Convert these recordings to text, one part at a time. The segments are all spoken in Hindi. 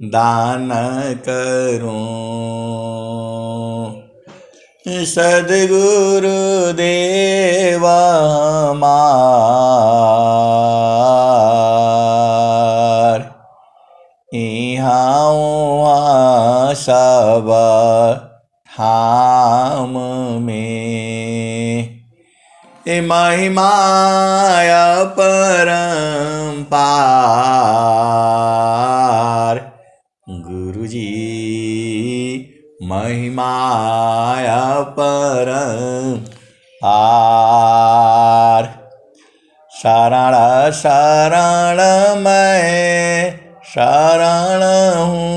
दान करूं। सद्गुरु देव हमार, इहाँ उहाँ सब ठाम में। महिमाय परम्पार, गुरुजी महिमाय परम्पार। शरण शरण मैं शरण हूँ,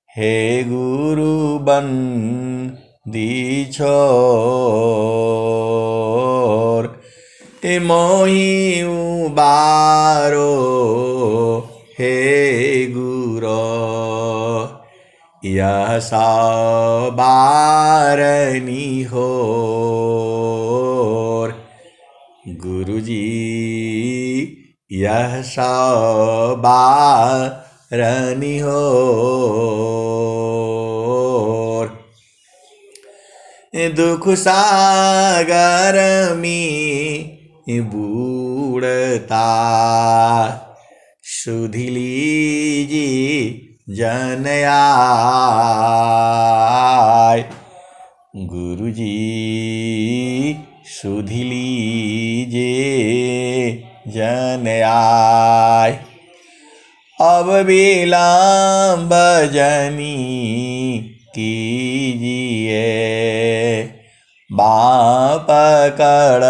हे गुरु बंदी छोर। मोहि उबारो हे गुरो, यह सबारनी होर। गुरुजी यह सबारनी होर। दुख सागर में बूढ़ता, सुधि लीजिए जन आय। गुरुजी सुधि लीजिए जन आय। अब विलम्ब जनी कीजिए, बाँ पकड़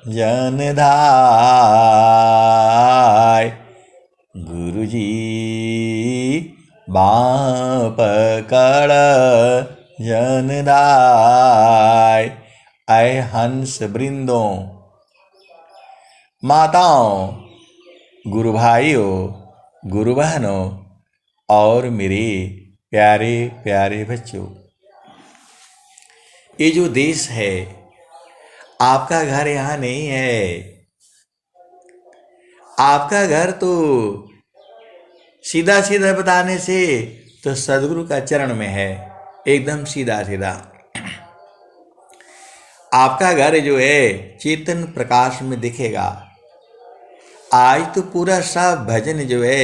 जन धाय। गुरुजी बाँ पकड़ जन धाय। ऐ हंस वृंदों, माताओं, गुरु भाइयों, गुरु बहनों और मेरे प्यारे प्यारे बच्चों, ये जो देश है, आपका घर यहाँ नहीं है। आपका घर तो सीधा सीधा बताने से तो सदगुरु का चरण में है, एकदम सीधा सीधा। आपका घर जो है चेतन प्रकाश में दिखेगा। आज तो पूरा सब भजन जो है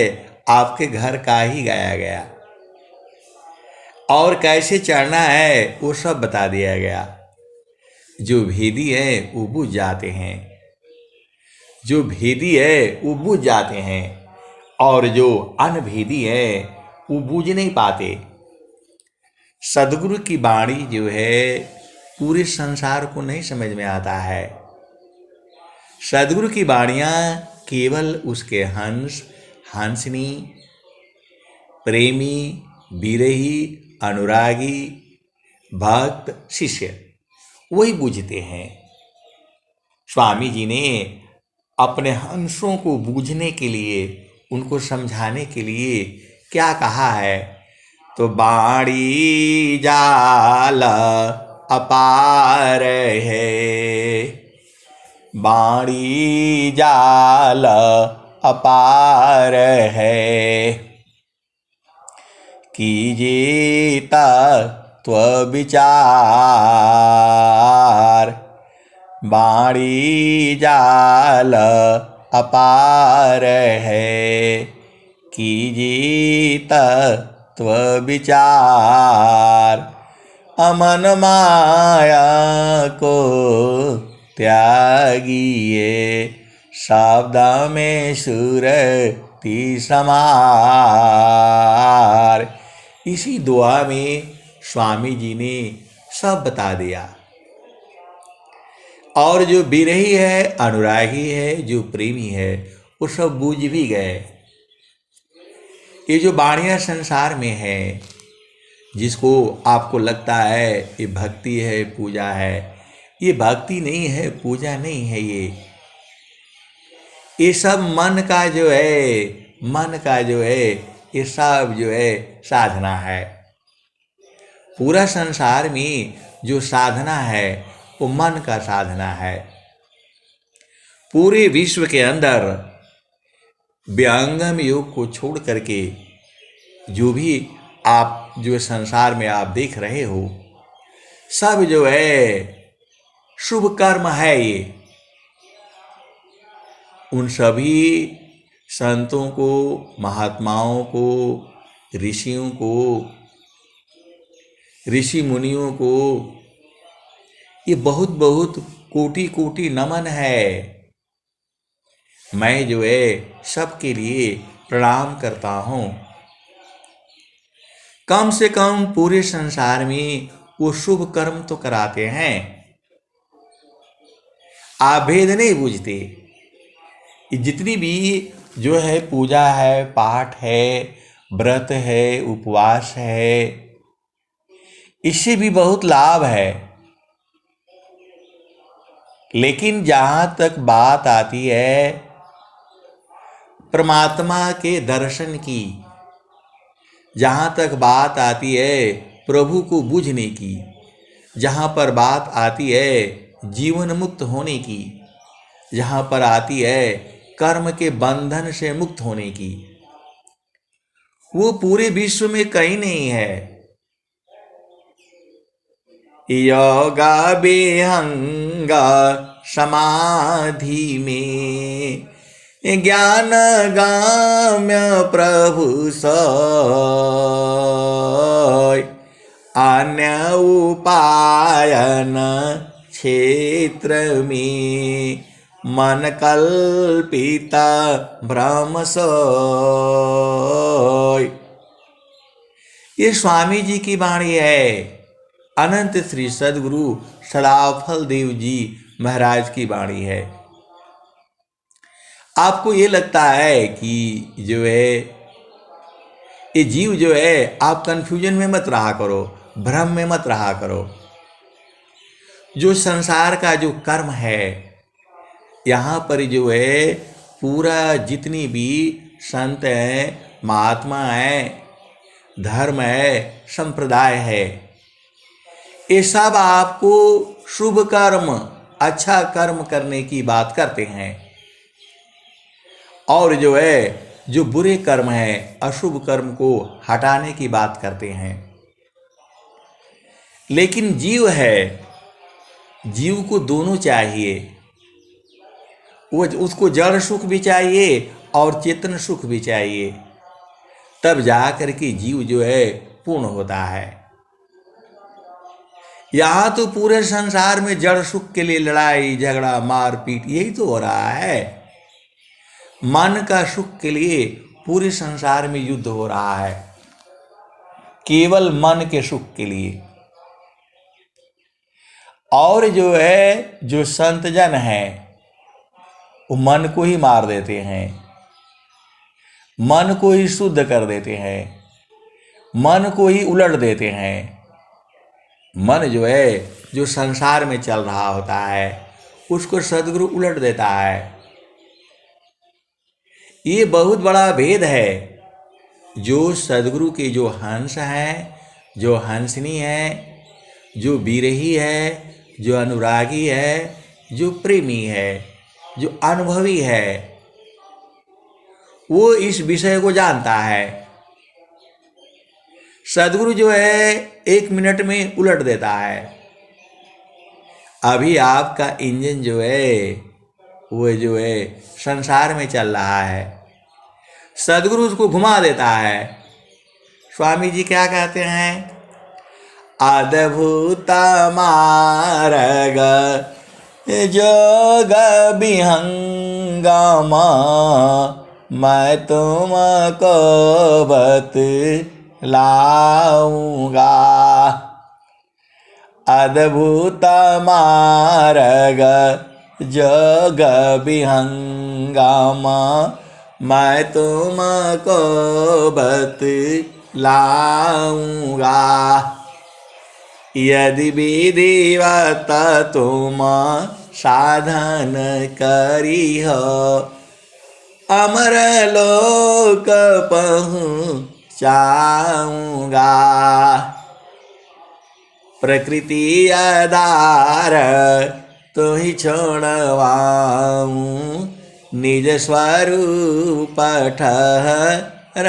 आपके घर का ही गाया गया, और कैसे चढ़ना है वो सब बता दिया गया। जो भेदी है वो बुझ जाते हैं, जो भेदी है वो बुझ जाते हैं, और जो अनभेदी है वो बूझ नहीं पाते। सदगुरु की वाणी जो है पूरे संसार को नहीं समझ में आता है। सदगुरु की वाणियाँ केवल उसके हंस, हंसनी, प्रेमी, विरही, अनुरागी, भक्त, शिष्य वही बूझते हैं। स्वामी जी ने अपने हंसों को बूझने के लिए, उनको समझाने के लिए क्या कहा है? तो बाणी जाल अपार है, बाणी जाल अपार है। कीजिए तत्व विचार, बाणी जाल अपार है। कीजिए तत्व विचार, अमन माया को त्यागिए, शब्द में सुरति समार। इसी दुआ में स्वामी जी ने सब बता दिया। और जो विरही है, अनुरागी है, जो प्रेमी है, वो सब बूझ भी गए। ये जो वाणियाँ संसार में है, जिसको आपको लगता है ये भक्ति है, पूजा है, ये भक्ति नहीं है, पूजा नहीं है। ये सब मन का जो है, मन का जो है, ये सब जो है साधना है। पूरा संसार में जो साधना है वो मन का साधना है। पूरे विश्व के अंदर व्यंगम योग को छोड़ करके जो भी आप जो संसार में आप देख रहे हो सब जो है शुभ कर्म है। ये उन सभी संतों को, महात्माओं को, ऋषियों को, ऋषि मुनियों को ये बहुत बहुत कोटि कोटि नमन है। मैं जो है सबके लिए प्रणाम करता हूँ। कम से कम पूरे संसार में वो शुभ कर्म तो कराते हैं। आप भेद नहीं बूझते। जितनी भी जो है पूजा है, पाठ है, व्रत है, उपवास है, इससे भी बहुत लाभ है। लेकिन जहाँ तक बात आती है परमात्मा के दर्शन की, जहाँ तक बात आती है प्रभु को बूझने की, जहाँ पर बात आती है जीवन मुक्त होने की, जहाँ पर आती है कर्म के बंधन से मुक्त होने की, वो पूरे विश्व में कहीं नहीं है। योगा विहंगा समाधि में ज्ञान गाम्य प्रभु सोय अन्य उपायन क्षेत्र में मन कल्पिता भ्रम सोय। ये स्वामी जी की वाणी है। अनंत श्री सद्गुरु सदाफल देव जी महाराज की वाणी है। आपको ये लगता है कि जो है ये जीव जो है, आप कंफ्यूजन में मत रहा करो, भ्रम में मत रहा करो। जो संसार का जो कर्म है, यहाँ पर जो है पूरा जितनी भी संत हैं, महात्मा हैं, धर्म है, संप्रदाय है, ये सब आपको शुभ कर्म, अच्छा कर्म करने की बात करते हैं। और जो है जो बुरे कर्म है, अशुभ कर्म को हटाने की बात करते हैं। लेकिन जीव है, जीव को दोनों चाहिए। वो उसको जड़ सुख भी चाहिए और चेतन सुख भी चाहिए, तब जाकर के जीव जो है पूर्ण होता है। यहाँ तो पूरे संसार में जड़ सुख के लिए लड़ाई झगड़ा मारपीट यही तो हो रहा है। मन का सुख के लिए पूरे संसार में युद्ध हो रहा है, केवल मन के सुख के लिए। और जो है जो संत जन है वो मन को ही मार देते हैं, मन को ही शुद्ध कर देते हैं, मन को ही उलट देते हैं। मन जो है जो संसार में चल रहा होता है उसको सद्गुरु उलट देता है। ये बहुत बड़ा भेद है। जो सद्गुरु के जो हंस हैं, जो हंसनी है, जो विरही है, जो अनुरागी है, जो प्रेमी है, जो अनुभवी है, वो इस विषय को जानता है। सद्गुरु जो है 1 मिनट में उलट देता है। अभी आपका इंजन जो है वो जो है संसार में चल रहा है, सद्गुरु उसको घुमा देता है। स्वामी जी क्या कहते हैं? अद्भुत मार्ग जोग विहंगम मैं तुमको बतलाऊंगा। अद्भुत मार्ग जोग विहंगम मैं तुमको बतलाऊंगा। यदि विधिवत तुम साधन करी हो अमर लोक पहुँचाऊंगा। प्रकृति आधार तो ही छोड़वाऊं निज स्वरूप ठहराऊंगा।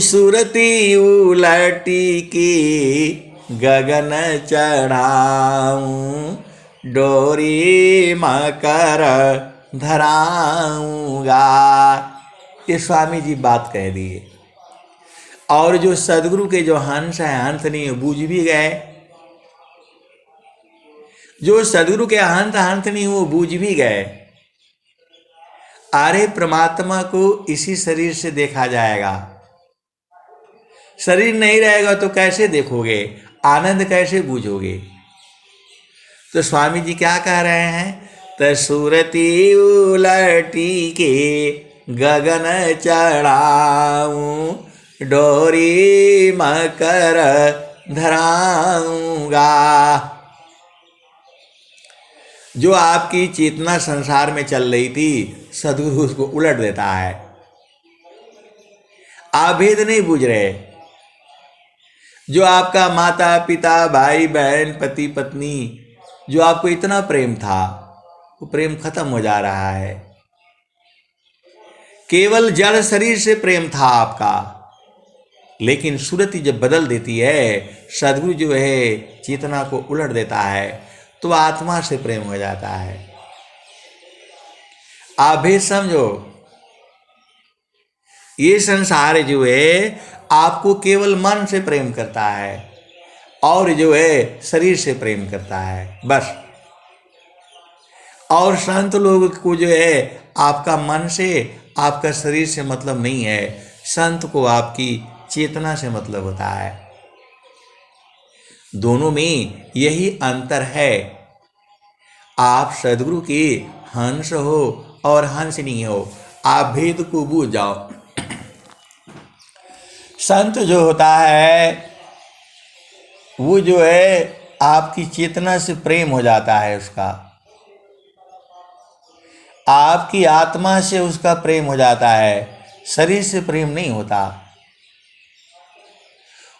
सुरती उलटी की गगन चढ़ाऊं, डोरी मकर धराऊंगा। ये स्वामी जी बात कह दिए। और जो सदगुरु के जो हंस है, हंस नहीं बूझ भी गए। जो सदगुरु के हंस हंस नहीं वो बूझ भी गए। अरे परमात्मा को इसी शरीर से देखा जाएगा। शरीर नहीं रहेगा तो कैसे देखोगे, आनंद कैसे बूझोगे। तो स्वामी जी क्या कह रहे हैं, तसुरती उलटी के गगन चढ़ाऊं, डोरी मकर धराऊंगा। जो आपकी चेतना संसार में चल रही थी, सदगुरु उसको उलट देता है। आप भेद नहीं बूझ रहे। जो आपका माता पिता भाई बहन पति पत्नी जो आपको इतना प्रेम था, वो प्रेम खत्म हो जा रहा है। केवल जड़ शरीर से प्रेम था आपका, लेकिन सुरति जब बदल देती है, सदगुरु जो है चेतना को उलट देता है, तो आत्मा से प्रेम हो जाता है। आप भी समझो, ये संसार जो है आपको केवल मन से प्रेम करता है और जो है शरीर से प्रेम करता है, बस। और संत लोग को जो है आपका मन से आपका शरीर से मतलब नहीं है, संत को आपकी चेतना से मतलब होता है। दोनों में यही अंतर है। आप सदगुरु के हंस हो और हंस नहीं हो, आप भेद को बूझ जाओ। संत जो होता है वो जो है आपकी चेतना से प्रेम हो जाता है, उसका आपकी आत्मा से उसका प्रेम हो जाता है, शरीर से प्रेम नहीं होता।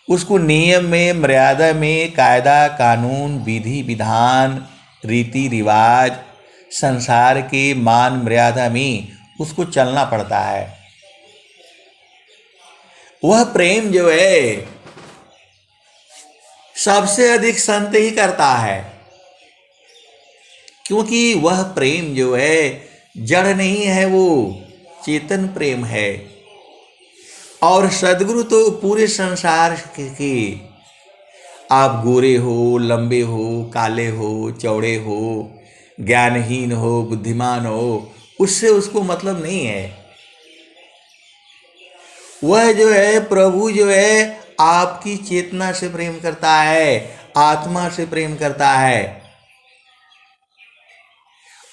उसको नियम में, मर्यादा में, कायदा कानून, विधि विधान, रीति रिवाज, संसार के मान मर्यादा में उसको चलना पड़ता है। वह प्रेम जो है सबसे अधिक संत ही करता है, क्योंकि वह प्रेम जो है जड़ नहीं है, वो चेतन प्रेम है। और सदगुरु तो पूरे संसार के आप गोरे हो, लंबे हो, काले हो, चौड़े हो, ज्ञानहीन हो, बुद्धिमान हो, उससे उसको मतलब नहीं है। वह जो है प्रभु जो है आपकी चेतना से प्रेम करता है, आत्मा से प्रेम करता है।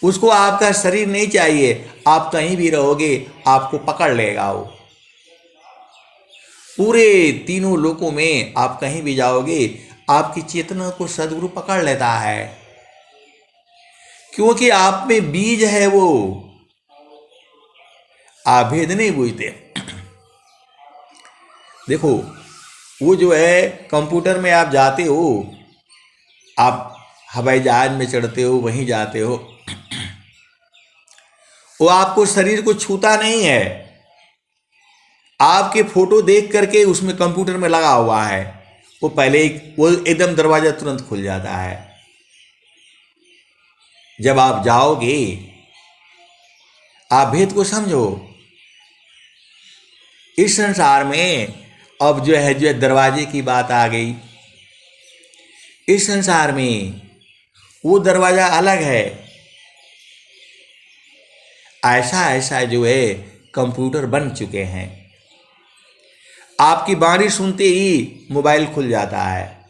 उसको आपका शरीर नहीं चाहिए, आप कहीं भी रहोगे आपको पकड़ लेगा वो। पूरे तीनों लोकों में आप कहीं भी जाओगे, आपकी चेतना को सदगुरु पकड़ लेता है, क्योंकि आप में बीज है वो। आप भेद नहीं बूझते। देखो, वो जो है कंप्यूटर में आप जाते हो, आप हवाई जहाज में चढ़ते हो, वहीं जाते हो, वो आपको शरीर को छूता नहीं है। आपके फोटो देख करके उसमें कंप्यूटर में लगा हुआ है, वो पहले वो एकदम दरवाजा तुरंत खुल जाता है। जब आप जाओगे, आप भेद को समझो। इस संसार में अब जो है दरवाजे की बात आ गई। इस संसार में वो दरवाजा अलग है। ऐसा ऐसा जो है कंप्यूटर बन चुके हैं, आपकी बाणी सुनते ही मोबाइल खुल जाता है।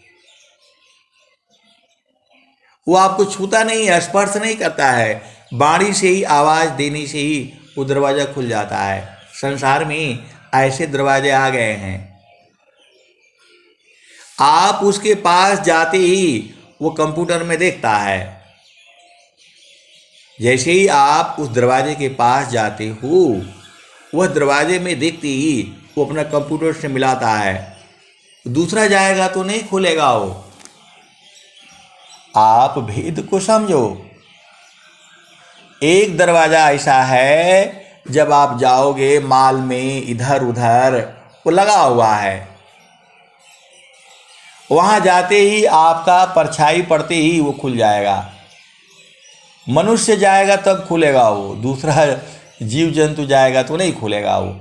वो आपको छूता नहीं है, स्पर्श नहीं करता है, बाणी से ही, आवाज देने से ही वो दरवाजा खुल जाता है। संसार में ऐसे दरवाजे आ गए हैं। आप उसके पास जाते ही वो कंप्यूटर में देखता है। जैसे ही आप उस दरवाजे के पास जाते हो, वह दरवाजे में देखते ही वो अपना कंप्यूटर से मिलाता है। दूसरा जाएगा तो नहीं खुलेगा वो। आप भेद को समझो। एक दरवाज़ा ऐसा है, जब आप जाओगे माल में इधर उधर वो लगा हुआ है, वहाँ जाते ही आपका परछाई पड़ते ही वो खुल जाएगा। मनुष्य जाएगा तब खुलेगा वो, दूसरा जीव जंतु जाएगा तो नहीं खुलेगा वो।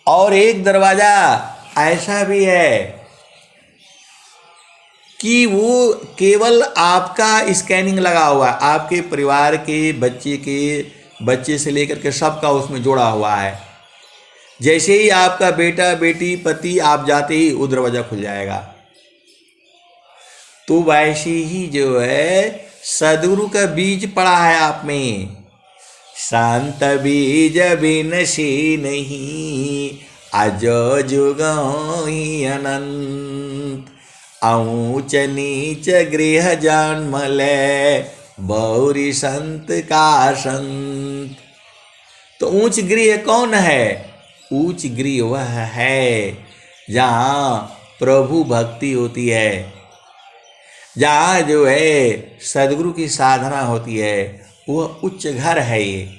और एक दरवाज़ा ऐसा भी है कि वो केवल आपका स्कैनिंग लगा हुआ है, आपके परिवार के बच्चे से लेकर के सबका उसमें जोड़ा हुआ है। जैसे ही आपका बेटा बेटी पति आप जाते ही वो दरवाज़ा खुल जाएगा। तो वैसे ही जो है सदगुरु का बीज पड़ा है आप में। शांत बीज बिनसी नहीं, अजो जुगोई अनंत। ऊंच नीच गृह जन्म ले, बौरी संत का संत। तो ऊंच गृह कौन है? ऊंच गृह वह है जहाँ प्रभु भक्ति होती है, जहाँ जो है सदगुरु की साधना होती है, वह उच्च घर है। ये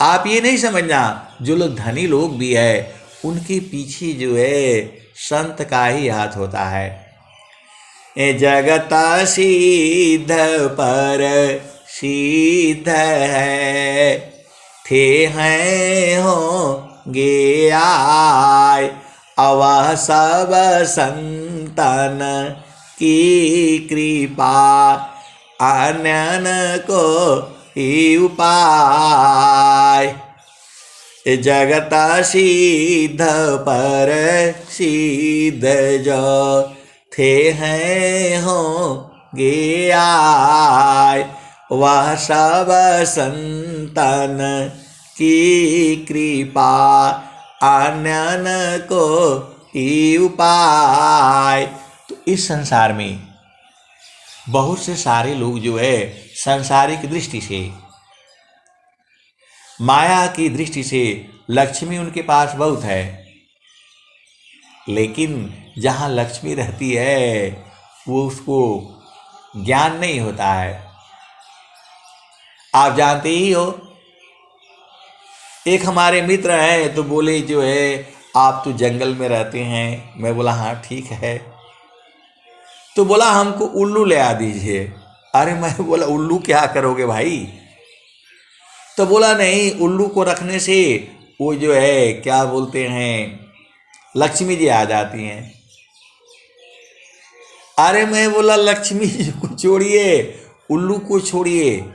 आप ये नहीं समझना, जो लोग धनी लोग भी है उनके पीछे जो है संत का ही हाथ होता है। ए जगता सिद्ध पर सिद्ध है, थे हैं होंगे आय। अवह सब संतन की कृपा, अन्यन को ही उपाय। जगता सिद्ध पर सिद्ध जो, थे हैं होंगे आय। वह सब संतन की कृपा, अन्यन को ही उपाय। तो इस संसार में बहुत से सारे लोग जो है सांसारिक दृष्टि से, माया की दृष्टि से लक्ष्मी उनके पास बहुत है, लेकिन जहाँ लक्ष्मी रहती है वो उसको ज्ञान नहीं होता है। आप जानते ही हो, एक हमारे मित्र हैं तो बोले जो है आप तो जंगल में रहते हैं। मैं बोला हाँ ठीक है। तो बोला हमको उल्लू ले आ दीजिए। अरे मैं बोला उल्लू क्या करोगे भाई? तो बोला नहीं, उल्लू को रखने से वो जो है क्या बोलते हैं लक्ष्मी जी आ जाती हैं। अरे मैं बोला लक्ष्मी जी को छोड़िए, उल्लू को छोड़िए,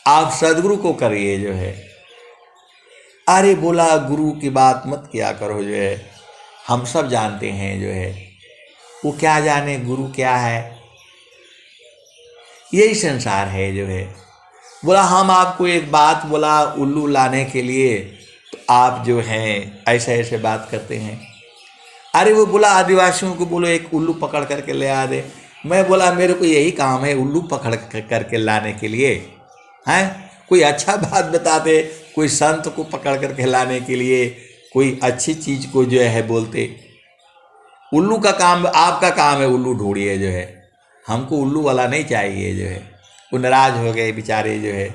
आप सदगुरु को करिए जो है। अरे बोला गुरु की बात मत किया करो जो है, हम सब जानते हैं जो है, वो क्या जाने गुरु क्या है, यही संसार है जो है। बोला हम आपको एक बात बोला उल्लू लाने के लिए, तो आप जो हैं ऐसे ऐसे बात करते हैं। अरे वो बोला आदिवासियों को बोलो एक उल्लू पकड़ करके ले आ दे। मैं बोला मेरे को यही काम है उल्लू पकड़ करके लाने के लिए, हैं? कोई अच्छा बात बताते, कोई संत को पकड़ करके लाने के लिए, कोई अच्छी चीज़ को जो है बोलते। उल्लू का काम, आपका काम है उल्लू ढूंढिए जो है, हमको उल्लू वाला नहीं चाहिए जो है। वो नाराज हो गए बेचारे जो है।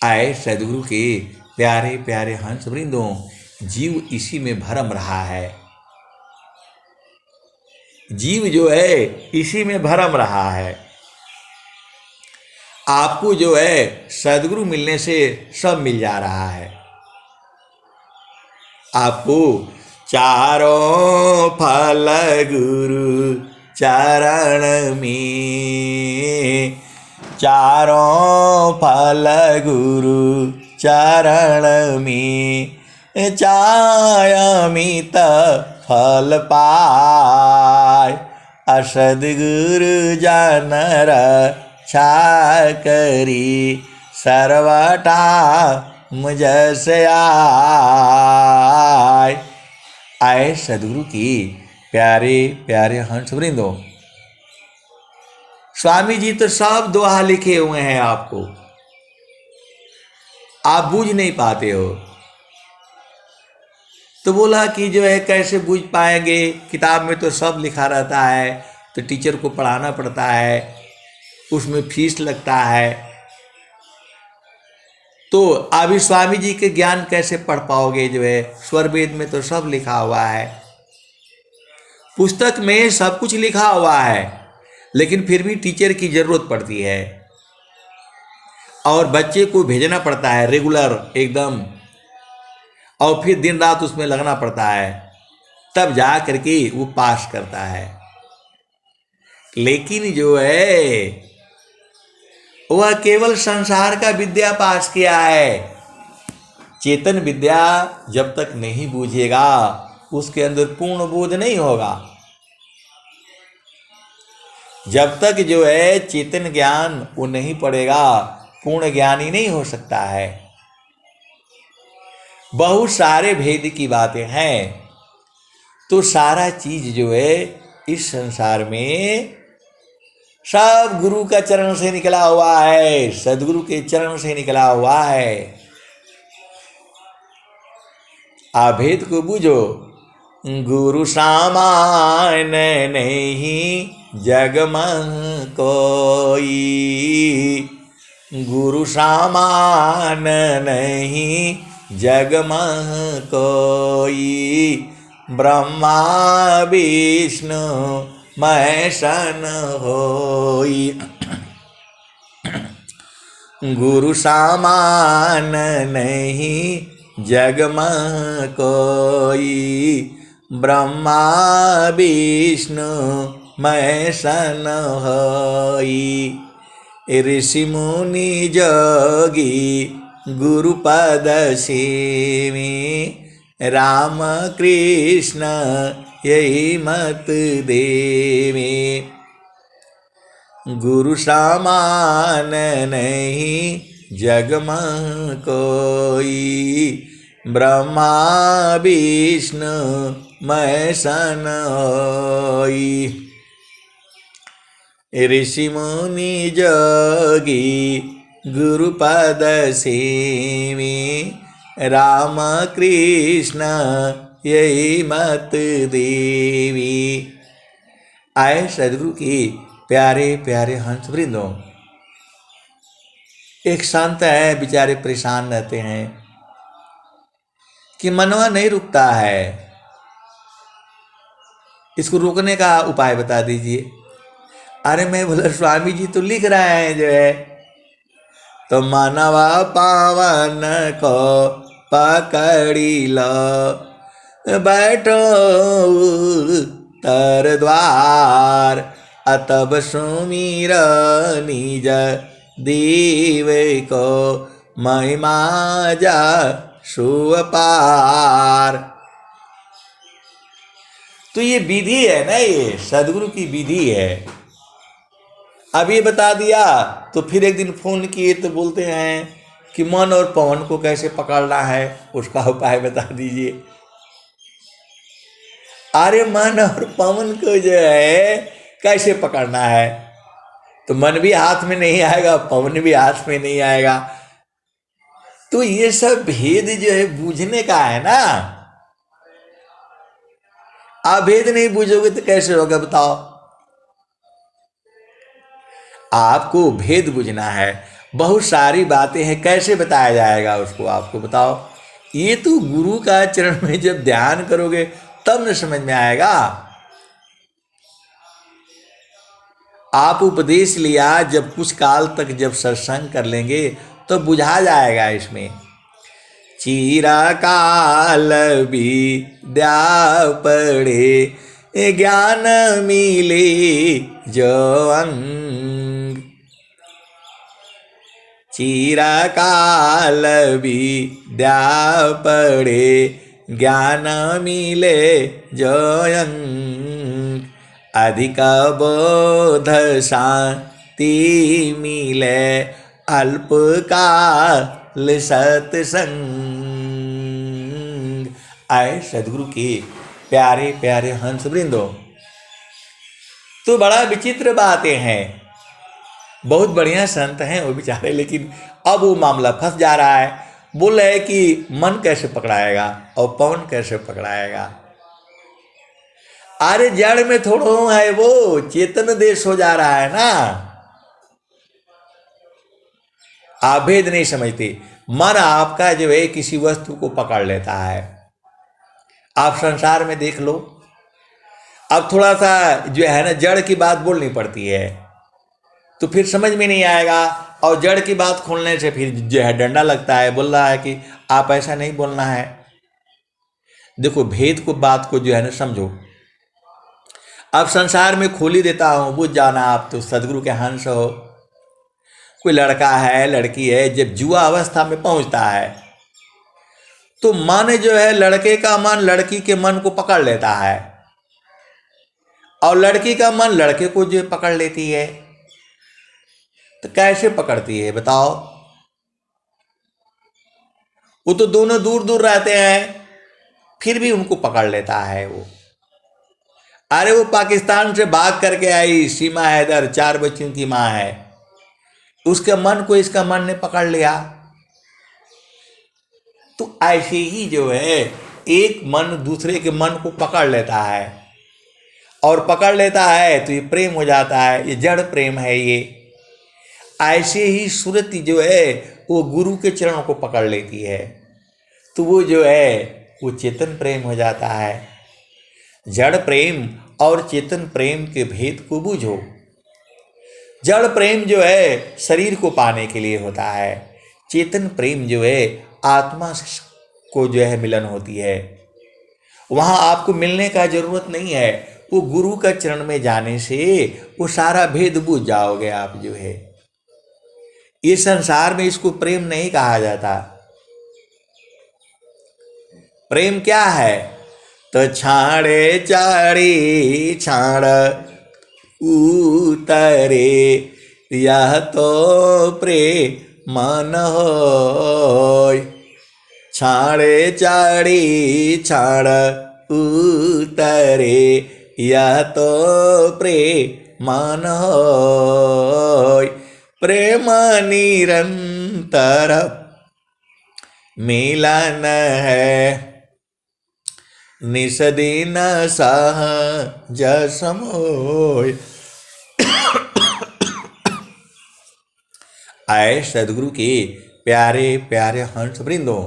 आए सदगुरु के प्यारे प्यारे हंस वृंदों, जीव इसी में भरम रहा है, जीव जो है इसी में भरम रहा है। आपको जो है सदगुरु मिलने से सब मिल जा रहा है। आपको चारों फल गुरु चरण में, चारों फल गुरु चरण में, चायमित फल पाय। असदगुरु जनर करी, सर्वटा मुझस आए सदगुरु की प्यारे प्यारे हंस वृंदों। स्वामी जी तो सब दोहा लिखे हुए हैं आपको, आप बूझ नहीं पाते हो। तो बोला कि जो है कैसे बूझ पाएंगे, किताब में तो सब लिखा रहता है, तो टीचर को पढ़ाना पड़ता है। उसमें फीस लगता है। तो अभी स्वामी जी के ज्ञान कैसे पढ़ पाओगे? जो है स्वर वेद में तो सब लिखा हुआ है, पुस्तक में सब कुछ लिखा हुआ है, लेकिन फिर भी टीचर की जरूरत पड़ती है और बच्चे को भेजना पड़ता है रेगुलर एकदम, और फिर दिन रात उसमें लगना पड़ता है, तब जा करके वो पास करता है। लेकिन जो है वह केवल संसार का विद्या पास किया है। चेतन विद्या जब तक नहीं बूझेगा उसके अंदर पूर्ण बोध नहीं होगा। जब तक जो है चेतन ज्ञान वो नहीं पड़ेगा, पूर्ण ज्ञान ही नहीं हो सकता है। बहुत सारे भेद की बातें हैं, तो सारा चीज जो है इस संसार में सब गुरु का चरण से निकला हुआ है, सदगुरु के चरण से निकला हुआ है। अभेद को बूझो। गुरु सामान नहीं जग में कोई, गुरु सामान नहीं जग में कोई, ब्रह्मा विष्णु महेशन होई। गुरु सामान नहीं जग में कोई, ब्रह्मा विष्णु महेशन होई। ऋषि मुनि जोगी गुरु पद सेवी, राम कृष्ण यही मत देवे। गुरु समान नहीं जग में कोई, ब्रह्मा विष्णु महेशन होई। ऋषि मुनि जोगी गुरु पद सेवी, राम कृष्ण यही मत देवी। आए सदगुरु की प्यारे प्यारे हंस वृंदों, एक संत है बेचारे परेशान रहते हैं कि मनवा नहीं रुकता है, इसको रोकने का उपाय बता दीजिए। अरे मैं बोला स्वामी जी तो लिख रहे हैं जो है, तो मनवा पावन को पकड़ी लो, बैठो तर द्वार, अतब सुमीर निज दीव को, महिमा जा सुअपार। तो ये विधि है ना, ये सदगुरु की विधि है। अब ये बता दिया तो फिर एक दिन फोन किए तो बोलते हैं कि मन और पवन को कैसे पकड़ना है, उसका उपाय बता दीजिए। अरे मन और पवन को जो है कैसे पकड़ना है, तो मन भी हाथ में नहीं आएगा, पवन भी हाथ में नहीं आएगा। तो ये सब भेद जो है बूझने का है ना। आप भेद नहीं बूझोगे तो कैसे होगा बताओ। आपको भेद बुझना है, बहुत सारी बातें हैं, कैसे बताया जाएगा उसको, आपको बताओ। ये तो गुरु का चरण में जब ध्यान करोगे तब न समझ में आएगा। आप उपदेश लिया जब कुछ काल तक जब सत्संग कर लेंगे तो बुझा जाएगा इसमें। चिरकाल विद्या पढ़े ज्ञान मिले जो अंग, चिरकाल विद्या पढ़े ज्ञान मिले जो अंग, अधिक बोध शांति मिले अल्पकाल सत्संग। आए सदगुरु के प्यारे प्यारे हंस वृंदो, तो बड़ा विचित्र बातें हैं। बहुत बढ़िया संत हैं वो बेचारे, लेकिन अब वो मामला फंस जा रहा है। बोल रहे कि मन कैसे पकड़ाएगा और पवन कैसे पकड़ाएगा। अरे जड़ में थोड़ा है, वो चेतन देश हो जा रहा है ना। आप भेद नहीं समझते। मन आपका जो है किसी वस्तु को पकड़ लेता है। आप संसार में देख लो, अब थोड़ा सा जो है ना जड़ की बात बोलनी पड़ती है तो फिर समझ में नहीं आएगा, और जड़ की बात खोलने से फिर जो है डंडा लगता है, बोल रहा है कि आप ऐसा नहीं बोलना है। देखो भेद को, बात को जो है ना समझो। अब संसार में खोल ही देता हूं, बुझ जाना आप तो सदगुरु के हंस हो। कोई लड़का है, लड़की है, जब जुआ अवस्था में पहुंचता है तो मन जो है, लड़के का मन लड़की के मन को पकड़ लेता है, और लड़की का मन लड़के को जो पकड़ लेती है। तो कैसे पकड़ती है बताओ? वो तो दोनों दूर दूर रहते हैं, फिर भी उनको पकड़ लेता है वो। अरे वो पाकिस्तान से भाग करके आई सीमा हैदर, 4 बच्चों की मां है, उसके मन को इसका मन ने पकड़ लिया। तो ऐसे ही जो है एक मन दूसरे के मन को पकड़ लेता है, और पकड़ लेता है तो ये प्रेम हो जाता है, ये जड़ प्रेम है ये। ऐसे ही सुरति जो है वो गुरु के चरणों को पकड़ लेती है, तो वो जो है वो चेतन प्रेम हो जाता है। जड़ प्रेम और चेतन प्रेम के भेद को बूझो। जड़ प्रेम जो है शरीर को पाने के लिए होता है, चेतन प्रेम जो है आत्मा को जो है मिलन होती है। वहाँ आपको मिलने का जरूरत नहीं है, वो गुरु का चरण में जाने से वो सारा भेद बूझ जाओगे आप जो है। ये संसार में इसको प्रेम नहीं कहा जाता। प्रेम क्या है? तो छाड़े चाड़ी छाड़ उतरे, यह तो प्रेम मन होय। छाड़े चाड़ी छाड़ उतरे, यह तो प्रेम मन होय। प्रेम निरंतर मिलन है, निस दिन सहज समोय। आए सदगुरु के प्यारे प्यारे हंस वृंदों,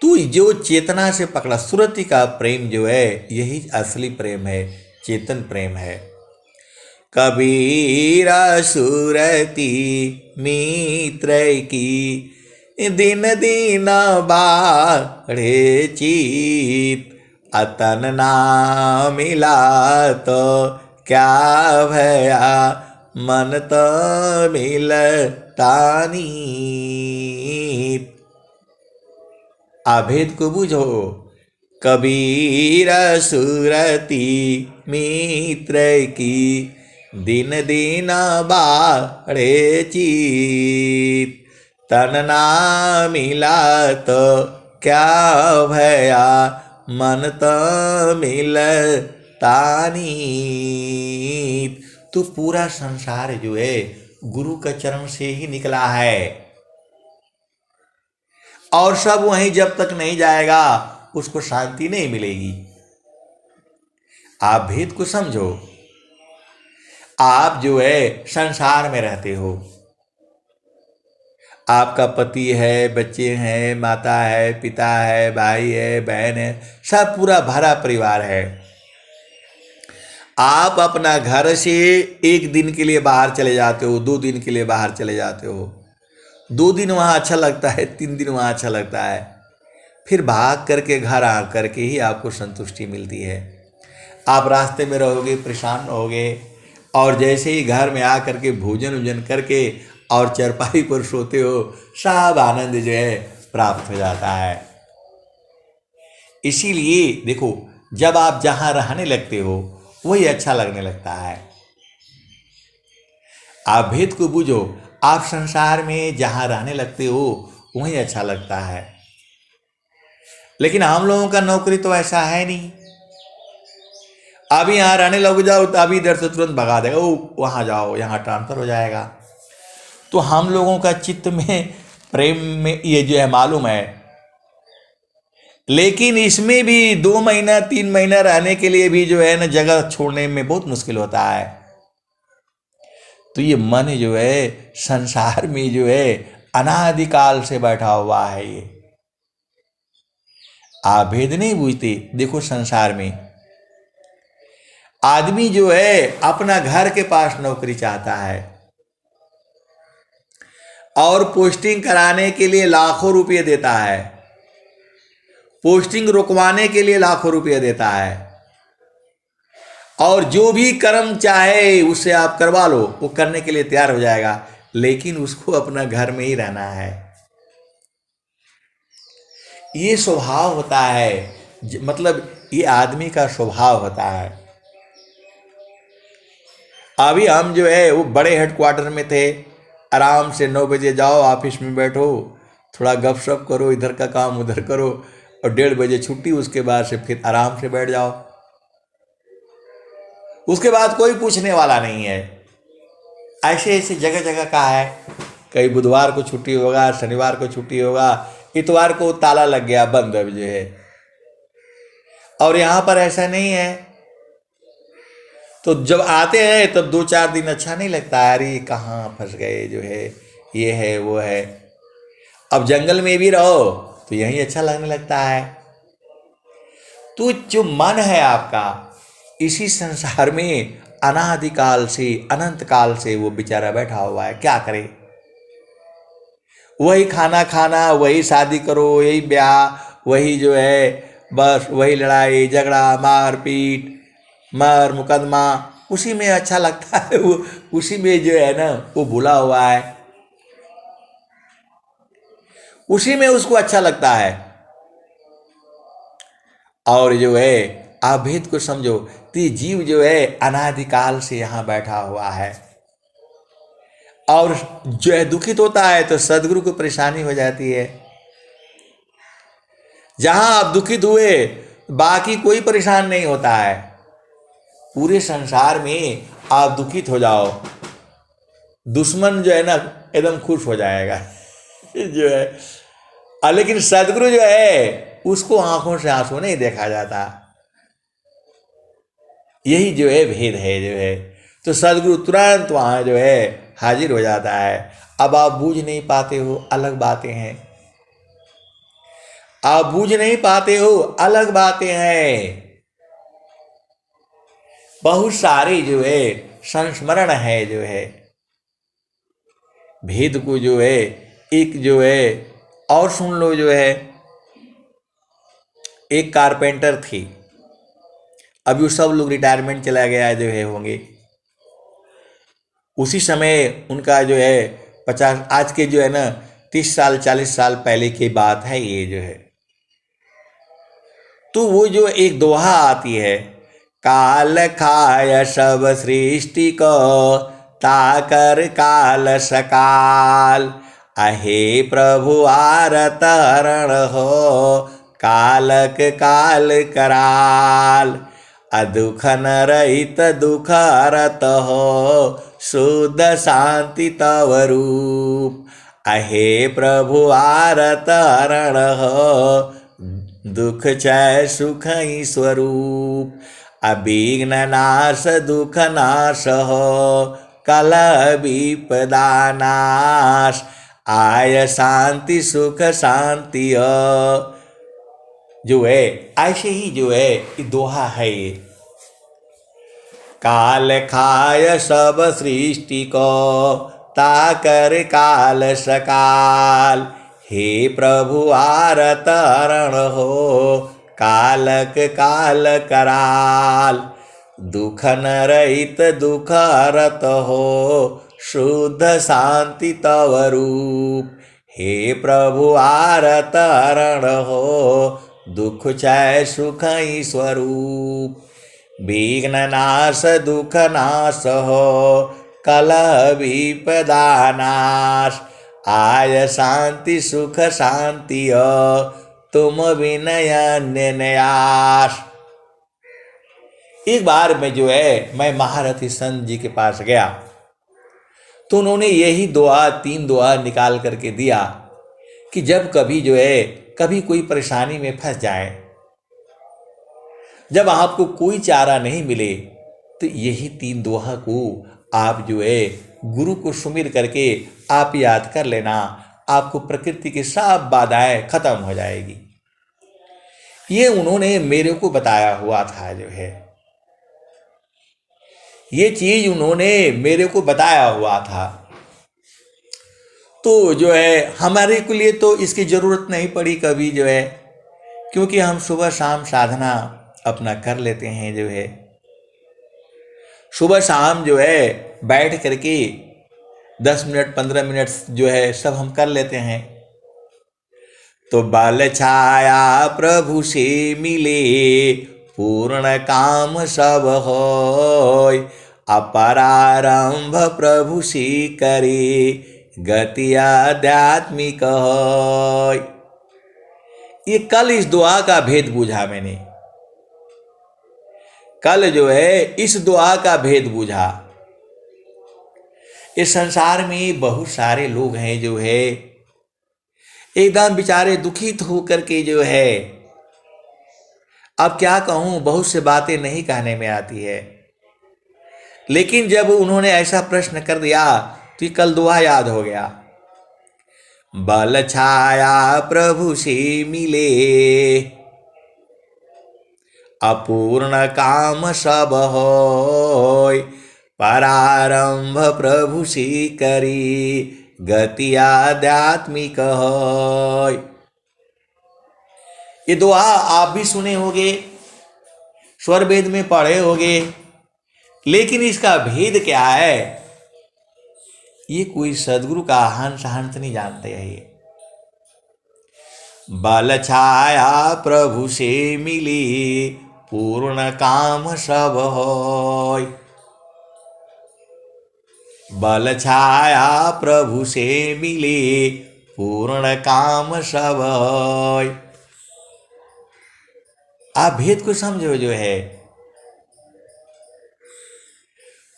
तू जो चेतना से पकड़ा, सुरति का प्रेम जो है यही असली प्रेम है, चेतन प्रेम है। कबीरा सुरति मित्र की, दिन दिन बाढ़े चित। अतन ना मिला तो क्या भया, मन तो मिलता नीत। आभेद को बूझो। कबीर सुरति मित्र की, दिन दिन बाढ़े चित। तन ना मिला तो क्या भया, मन तो मिलता नीत। तो पूरा संसार जो है गुरु के चरण से ही निकला है, और सब वहीं जब तक नहीं जाएगा उसको शांति नहीं मिलेगी। आप भेद को समझो। आप जो है संसार में रहते हो, आपका पति है, बच्चे हैं, माता है, पिता है, भाई है, बहन है, सब पूरा भरा परिवार है। आप अपना घर से 1 दिन के लिए बाहर चले जाते हो, 2 दिन के लिए बाहर चले जाते हो। 2 दिन वहाँ अच्छा लगता है, 3 दिन वहाँ अच्छा लगता है, फिर भाग करके घर आ करके ही आपको संतुष्टि मिलती है। आप रास्ते में रहोगे, परेशान रहोगे, और जैसे ही घर में आ करके भोजन वोजन करके और चरपाई पर सोते हो, सब आनंद जो है प्राप्त हो जाता है। इसीलिए देखो, जब आप जहाँ रहने लगते हो वही अच्छा लगने लगता है। आप भेद को बूझो। आप संसार में जहाँ रहने लगते हो वही अच्छा लगता है, लेकिन हम लोगों का नौकरी तो ऐसा है नहीं। अभी यहाँ रहने लग जाओ तो अभी इधर से तुरंत भगा देगा, वो वहाँ जाओ, यहाँ ट्रांसफर हो जाएगा। तो हम लोगों का चित्त में प्रेम में ये जो है मालूम है, लेकिन इसमें भी 2 महीना 3 महीना रहने के लिए भी जो है ना जगह छोड़ने में बहुत मुश्किल होता है। तो ये मन जो है संसार में जो है अनादिकाल से बैठा हुआ है। ये आप भेद नहीं बूझते। देखो संसार में आदमी जो है अपना घर के पास नौकरी चाहता है और पोस्टिंग कराने के लिए लाखों रुपए देता है, पोस्टिंग रुकवाने के लिए लाखों रुपए देता है, और जो भी कर्म चाहे उससे आप करवा लो, वो करने के लिए तैयार हो जाएगा, लेकिन उसको अपना घर में ही रहना है। ये स्वभाव होता है, मतलब ये आदमी का स्वभाव होता है। अभी हम जो है वो बड़े हेडक्वार्टर में थे, आराम से 9 बजे जाओ, ऑफिस में बैठो, थोड़ा गपशप करो, इधर का काम उधर करो, और 1:30 बजे छुट्टी, उसके बाद से फिर आराम से बैठ जाओ। उसके बाद कोई पूछने वाला नहीं है। ऐसे ऐसे जगह जगह का है, कहीं बुधवार को छुट्टी होगा, शनिवार को छुट्टी होगा, इतवार को ताला लग गया, बंद अब जो है। और यहाँ पर ऐसा नहीं है। तो जब आते हैं तब 2-4 दिन अच्छा नहीं लगता, अरे कहाँ फंस गए, जो है ये है वो है। अब जंगल में भी रहो तो यही अच्छा लगने लगता है। तो जो मन है आपका, इसी संसार में अनादिकाल से अनंत काल से वो बेचारा बैठा हुआ है। क्या करे? वही खाना खाना, वही शादी करो, यही ब्याह, वही जो है बस वही लड़ाई झगड़ा मारपीट मार मुकदमा, उसी में अच्छा लगता है। वो उसी में जो है ना वो भूला हुआ है, उसी में उसको अच्छा लगता है। और जो है आप भेद को समझो, तो जीव जो है अनादिकाल से यहाँ बैठा हुआ है, और जो है दुखित होता है तो सदगुरु को परेशानी हो जाती है। जहां आप दुखित हुए बाकी कोई परेशान नहीं होता है। पूरे संसार में आप दुखित हो जाओ, दुश्मन जो है ना एकदम खुश हो जाएगा जो है। लेकिन सदगुरु जो है उसको आंखों से आंसू नहीं देखा जाता। यही जो है भेद है जो है। तो सदगुरु तुरंत वहां जो है हाजिर हो जाता है। अब आप बूझ नहीं पाते हो, अलग बातें हैं। आप बूझ नहीं पाते हो, अलग बातें हैं। बहुत सारे जो है संस्मरण है जो है भेद को जो है। एक जो है और सुन लो, जो है एक कारपेंटर थी, अभी वो सब लोग रिटायरमेंट चला गया जो है होंगे। उसी समय उनका जो है 50, आज के जो है ना 30 साल 40 साल पहले की बात है ये जो है। तो वो जो एक दोहा आती है, काल खाय सब सृष्टि को ताकर काल सकाल, अहे प्रभु आरत हरण हो कालक काल कराल, अदुख न रहित दुख हरत हो शुद्ध शांति तव रूप, अहे प्रभु आरत हरण हो दुख चय सुख स्वरूप, अविघ्न नाश दुख नाश हो कलह विपदा नाश, आय शांति सुख शांति हो। जो है ऐसे ही जो है ये दोहा है ये। काल खाय सब सृष्टि को ताकर काल सकाल, हे प्रभु आरत हरण हो कालक काल कराल, दुख न रहित दुख हरत हो शुद्ध शांति तव रूप, हे प्रभु आरत हरण हो दुख चय सुख स्वरूप, विघ्न नाश दुख नाश हो कलह विपदा नाश, आय शांति सुख शांति हो तुम विनय न्यास। एक बार में जो है मैं महारथी संत जी के पास गया, तो उन्होंने यही दुआ 3 दुआ निकाल करके दिया कि जब कभी जो है कभी कोई परेशानी में फंस जाए, जब आपको कोई चारा नहीं मिले, तो यही 3 दोहा को आप जो है गुरु को सुमिर करके आप याद कर लेना, आपको प्रकृति की सब बाधाएं खत्म हो जाएगी। ये उन्होंने मेरे को बताया हुआ था जो है, ये चीज उन्होंने मेरे को बताया हुआ था। तो जो है हमारे के लिए तो इसकी जरूरत नहीं पड़ी कभी जो है, क्योंकि हम सुबह शाम साधना अपना कर लेते हैं जो है। सुबह शाम जो है बैठ करके 10 मिनट 15 मिनट जो है सब हम कर लेते हैं। तो बल छाया प्रभु से मिले, पूर्ण काम सब होय, अपरारंभ प्रभु से करे, गति आध्यात्मिक होय। ये कल इस दुआ का भेद बूझा मैंने, कल जो है इस दुआ का भेद बूझा। इस संसार में बहुत सारे लोग हैं जो है एकदम बेचारे दुखित होकर के जो है, अब क्या कहूं, बहुत से बातें नहीं कहने में आती है। लेकिन जब उन्होंने ऐसा प्रश्न कर दिया तो कल दुआ याद हो गया। बल छाया प्रभु से मिले, अपूर्ण काम सब होय, परारंभ प्रभु से करी, गति आध्यात्मिक होय। ये दुआ आप भी सुने होंगे, स्वर वेद में पढ़े होंगे, लेकिन इसका भेद क्या है ये कोई सदगुरु का हंस हंस नहीं जानते हैं। ये बल छाया प्रभु से मिली, पूर्ण काम सब होय, बल छाया प्रभु से मिली, पूर्ण काम सब होय। आप भेद को समझो जो है।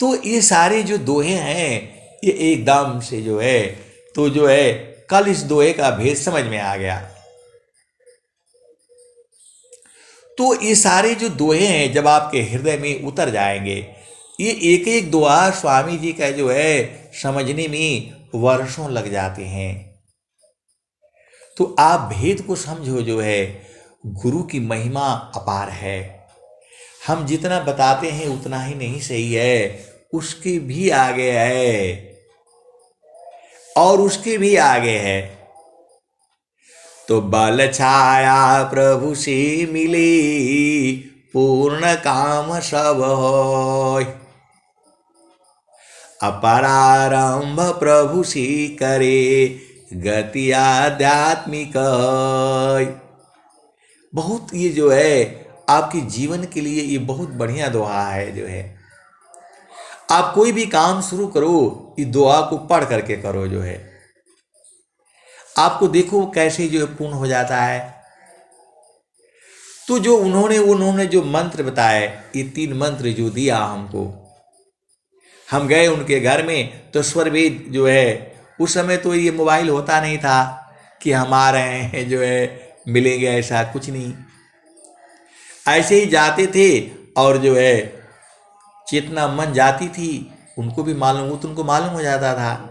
तो ये सारे जो दोहे हैं ये एकदम से जो है, तो जो है कल इस दोहे का भेद समझ में आ गया। तो ये सारे जो दोहे हैं जब आपके हृदय में उतर जाएंगे, ये एक एक दुआ स्वामी जी का जो है समझने में वर्षों लग जाते हैं। तो आप भेद को समझो जो है, गुरु की महिमा अपार है। हम जितना बताते हैं उतना ही नहीं सही है, उसके भी आगे है और उसके भी आगे है। तो बल छाया प्रभु से मिली, पूर्ण काम सब होय, अपरारंभ प्रभु से करे, गति आध्यात्मिक होय। बहुत ये जो है आपके जीवन के लिए ये बहुत बढ़िया दुआ है जो है। आप कोई भी काम शुरू करो, इस दुआ को पढ़ करके करो जो है, आपको देखो कैसे जो पूर्ण हो जाता है। तो जो उन्होंने जो मंत्र बताए, ये 3 मंत्र जो दिया हमको, हम गए उनके घर में तो स्वर वेद जो है, उस समय तो ये मोबाइल होता नहीं था कि हम आ रहे हैं जो है मिलेंगे, ऐसा कुछ नहीं। ऐसे ही जाते थे और जो है चेतना मन जाती थी, उनको भी मालूम, वो तो उनको मालूम हो जाता था,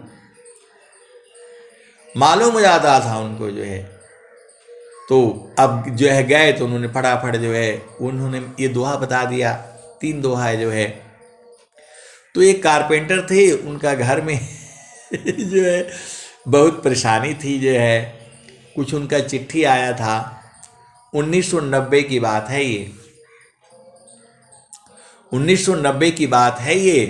मालूम हो जाता था उनको जो है। तो अब जो है गए तो उन्होंने फटाफट जो है उन्होंने ये दोहा बता दिया, 3 दोहा है जो है। तो एक कारपेंटर थे, उनका घर में जो है बहुत परेशानी थी जो है, कुछ उनका चिट्ठी आया था, 1990 की बात है ये, 1990 की बात है ये।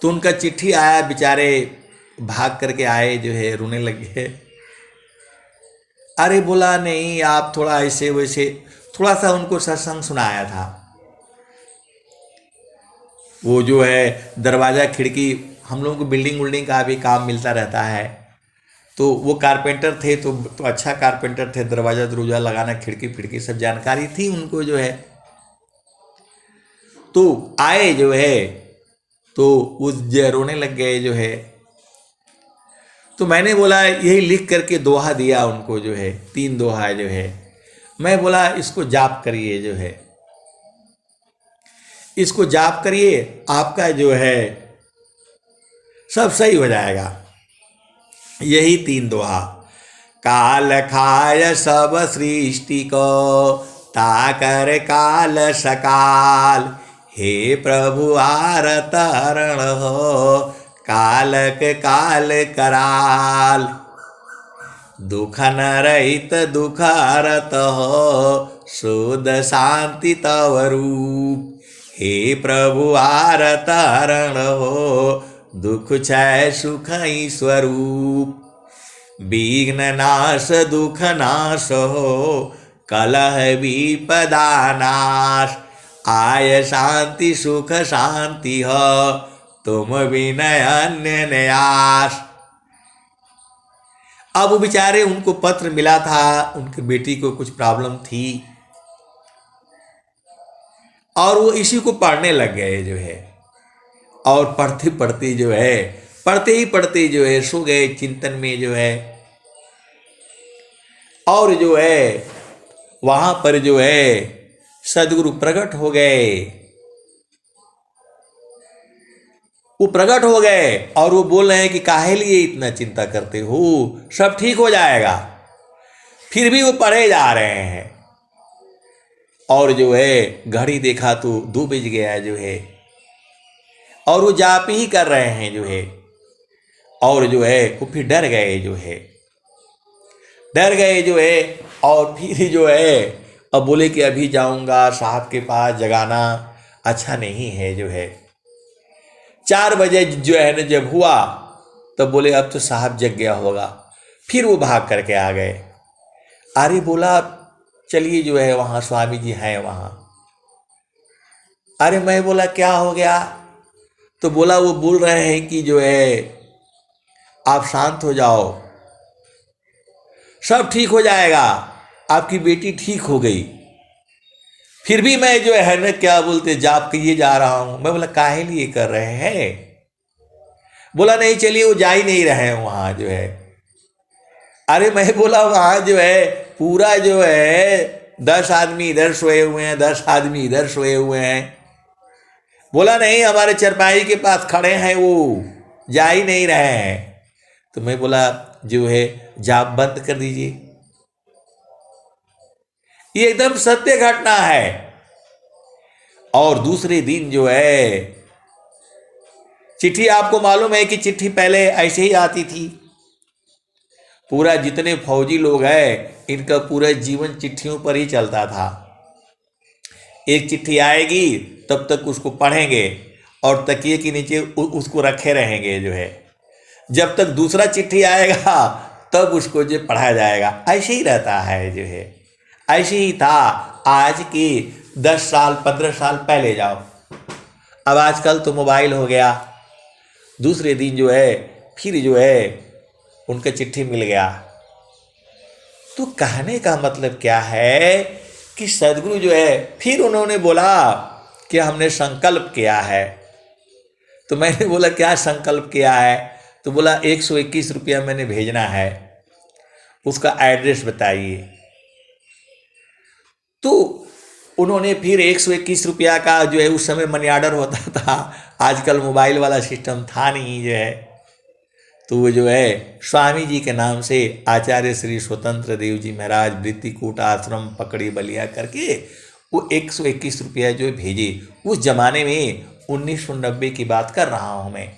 तो उनका चिट्ठी आया, बेचारे भाग करके आए जो है, रोने लगे। अरे बोला नहीं, आप थोड़ा ऐसे वैसे, थोड़ा सा उनको सत्संग सुनाया था। वो जो है दरवाज़ा खिड़की, हम लोगों को बिल्डिंग का भी काम मिलता रहता है, तो वो कारपेंटर थे, तो अच्छा कारपेंटर थे, दरवाज़ा दरवाजा लगाना, खिड़की फिड़की सब जानकारी थी उनको जो है। तो आए जो है, तो उस रोने लग गए जो है। तो मैंने बोला यही लिख करके दोहा दिया उनको जो है, 3 दोहा जो है। मैं बोला इसको जाप करिए जो है, इसको जाप करिए, आपका जो है सब सही हो जाएगा। यही 3 दोहा। काल खाय सब सृष्टि को, ताकर काल सकाल। हे प्रभु आरत हरण हो, कालक काल कराल। दुख न रहित दुख हरत हो, शुद्ध शांति तव रूप। हे प्रभु आरत हरण हो, दुख क्षय सुख स्वरूप। विघ्न नाश दुख नाश हो, कलह विपदा नाश। आय शांति सुख शांति हो, तुम विनय अन्य न्यास। अब वो बेचारे, उनको पत्र मिला था, उनकी बेटी को कुछ प्रॉब्लम थी और वो इसी को पढ़ने लग गए जो है। और पढ़ते पढ़ते जो है, पढ़ते ही पढ़ते जो है सो गए चिंतन में जो है। और जो है वहां पर जो है सदगुरु प्रकट हो गए। वो प्रकट हो गए और वो बोल रहे हैं कि काहे लिए इतना चिंता करते हो, सब ठीक हो जाएगा। फिर भी वो पढ़े जा रहे हैं और जो है घड़ी देखा तो 2 बज गया जो है। और वो जाप ही कर रहे हैं जो है। और जो है वो फिर डर गए जो है, डर गए जो है। और फिर जो है अब बोले कि अभी जाऊंगा साहब के पास, जगाना अच्छा नहीं है जो है। 4 बजे जो है ना जब हुआ तब बोले अब तो साहब जग गया होगा। फिर वो भाग करके आ गए। अरे बोला चलिए जो है वहाँ स्वामी जी हैं वहाँ। अरे मैं बोला क्या हो गया? तो बोला वो बोल रहे हैं कि जो है आप शांत हो जाओ, सब ठीक हो जाएगा, आपकी बेटी ठीक हो गई। फिर भी मैं जो है ना क्या बोलते जाप किए जा रहा हूं। मैं बोला काहे लिए कर रहे हैं? बोला नहीं चलिए, वो जा ही नहीं रहे हैं वहां जो है। अरे मैं बोला वहां जो है पूरा जो है 10 आदमी इधर सोए हुए हैं, 10 आदमी इधर सोए हुए हैं। बोला नहीं, हमारे चरपाई के पास खड़े हैं, वो जा ही नहीं रहे हैं। तो मैं बोला जो है जाप बंद कर दीजिए। ये एकदम सत्य घटना है। और दूसरे दिन जो है चिट्ठी, आपको मालूम है कि चिट्ठी पहले ऐसे ही आती थी। पूरा जितने फौजी लोग हैं इनका पूरा जीवन चिट्ठियों पर ही चलता था। एक चिट्ठी आएगी तब तक उसको पढ़ेंगे और तकिए के नीचे उसको रखे रहेंगे जो है। जब तक दूसरा चिट्ठी आएगा तब उसको जो पढ़ा जाएगा। ऐसे ही रहता है जो है। ऐसे ही था आज की 10 साल 15 साल पहले जाओ। अब आजकल तो मोबाइल हो गया। दूसरे दिन जो है फिर जो है उनका चिट्ठी मिल गया। तो कहने का मतलब क्या है कि सदगुरु जो है फिर उन्होंने बोला कि हमने संकल्प किया है। तो मैंने बोला क्या संकल्प किया है? तो बोला 121 रुपया मैंने भेजना है, उसका एड्रेस बताइए। तो उन्होंने फिर 121 रुपया का जो है, उस समय मनी ऑर्डर होता था, आजकल मोबाइल वाला सिस्टम था नहीं जो है। तो वो जो है स्वामी जी के नाम से आचार्य श्री स्वतंत्र देव जी महाराज वृत्तिकूट आश्रम पकड़ी बलिया करके वो 121 रुपया जो भेजे। उस जमाने में 1990 की बात कर रहा हूं मैं।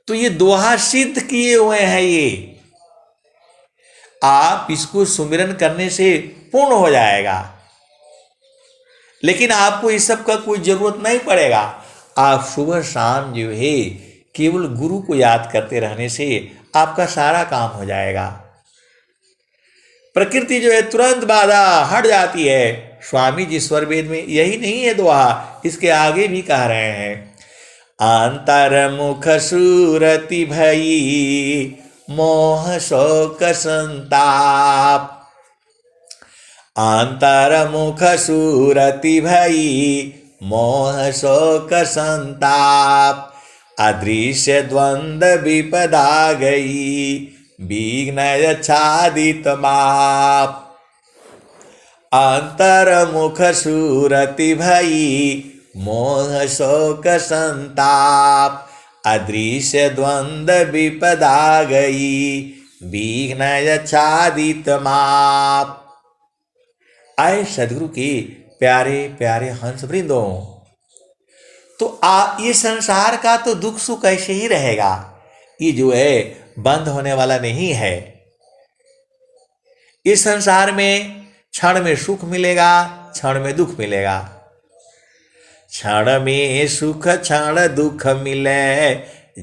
तो ये दोहा सिद्ध किए हुए हैं। ये आप इसको सुमिरन करने से पूर्ण हो जाएगा, लेकिन आपको इस सब का कोई जरूरत नहीं पड़ेगा। आप सुबह शाम जो है केवल गुरु को याद करते रहने से आपका सारा काम हो जाएगा। प्रकृति जो है तुरंत बाधा हट जाती है। स्वामी जी स्वर वेद में यही नहीं है दोहा, इसके आगे भी कह रहे हैं। अंतर्मुख सुरति भई मोह शोक संताप। अंतर्मुख सुरति भई मोह शोक संताप। अदृश्य द्वंद विपदा गई विघ्न छादित माप। अंतर्मुख सुरति भई मोह शोक संताप। अदृश्य द्वंद्व विपदा गई, विघ्न छादित माप। आए सदगुरु के प्यारे प्यारे हंस वृंदों, तो ये संसार का तो दुख सुख ऐसे ही रहेगा, ये जो है बंद होने वाला नहीं है। इस संसार में क्षण में सुख मिलेगा, क्षण में दुख मिलेगा। क्षण में सुख क्षण दुख मिले,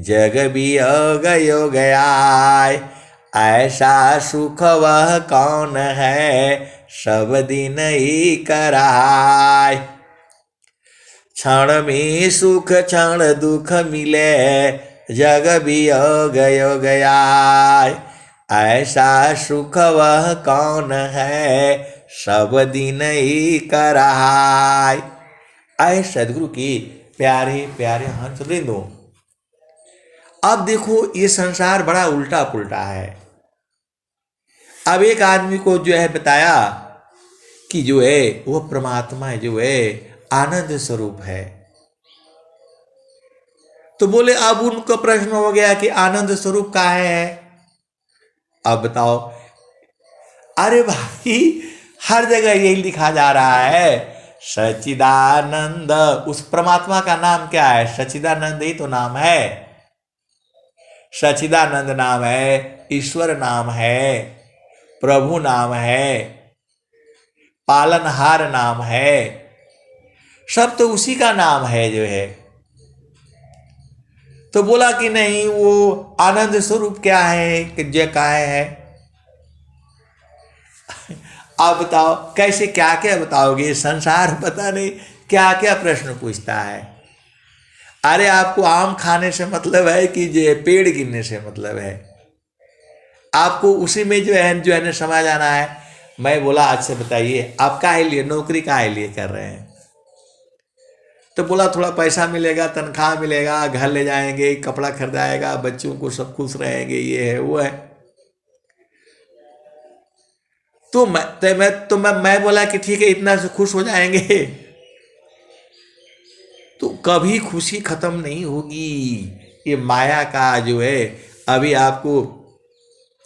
जग वियोग योग आए। ऐसा सुख वह कौन है, सब दिन ही कराए। क्षण में सुख क्षण दुख मिले, जग वियोग योग आए। ऐसा सुख वह कौन है, सब दिन ही कराए। आए सदगुरु की प्यारे प्यारे हंस वृंदों, अब देखो ये संसार बड़ा उल्टा पुल्टा है। अब एक आदमी को जो है बताया कि जो है वो परमात्मा जो है आनंद स्वरूप है, तो बोले अब उनका प्रश्न हो गया कि आनंद स्वरूप का है। अब बताओ, अरे भाई हर जगह यही लिखा जा रहा है सच्चिदानंद। उस परमात्मा का नाम क्या है? सच्चिदानंद ही तो नाम है। सच्चिदानंद नाम है, ईश्वर नाम है, प्रभु नाम है, पालनहार नाम है, सब तो उसी का नाम है जो है। तो बोला कि नहीं, वो आनंद स्वरूप क्या है कि जय काय है। आप बताओ कैसे, क्या क्या बताओगे? संसार पता नहीं क्या क्या प्रश्न पूछता है। अरे आपको आम खाने से मतलब है कि जो पेड़ गिनने से मतलब है? आपको उसी में जो है ना समा जाना है। मैं बोला आज से बताइए आप काहे लिए नौकरी काहे लिए कर रहे हैं? तो बोला थोड़ा पैसा मिलेगा, तनख्वाह मिलेगा, घर ले जाएंगे, कपड़ा खरीदाएगा, बच्चों को सब खुश रहेंगे, ये है वो है। तो मैं बोला कि ठीक है, इतना से खुश हो जाएंगे। तो कभी खुशी खत्म नहीं होगी। ये माया का जो है, अभी आपको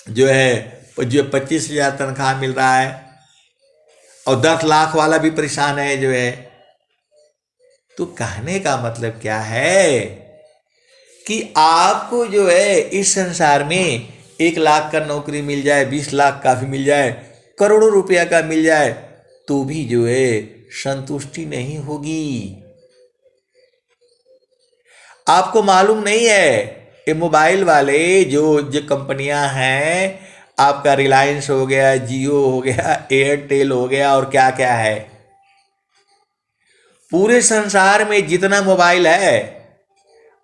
जो है 25,000 तनख्वाह मिल रहा है और 10 लाख वाला भी परेशान है जो है। तो कहने का मतलब क्या है कि आपको जो है इस संसार में 1 लाख का नौकरी मिल जाए, 20 लाख का भी मिल जाए, करोड़ों रुपया का मिल जाए, तो भी जो है संतुष्टि नहीं होगी। आपको मालूम नहीं है ये मोबाइल वाले जो कंपनियां हैं, आपका रिलायंस हो गया, जियो हो गया, एयरटेल हो गया और क्या क्या है, पूरे संसार में जितना मोबाइल है,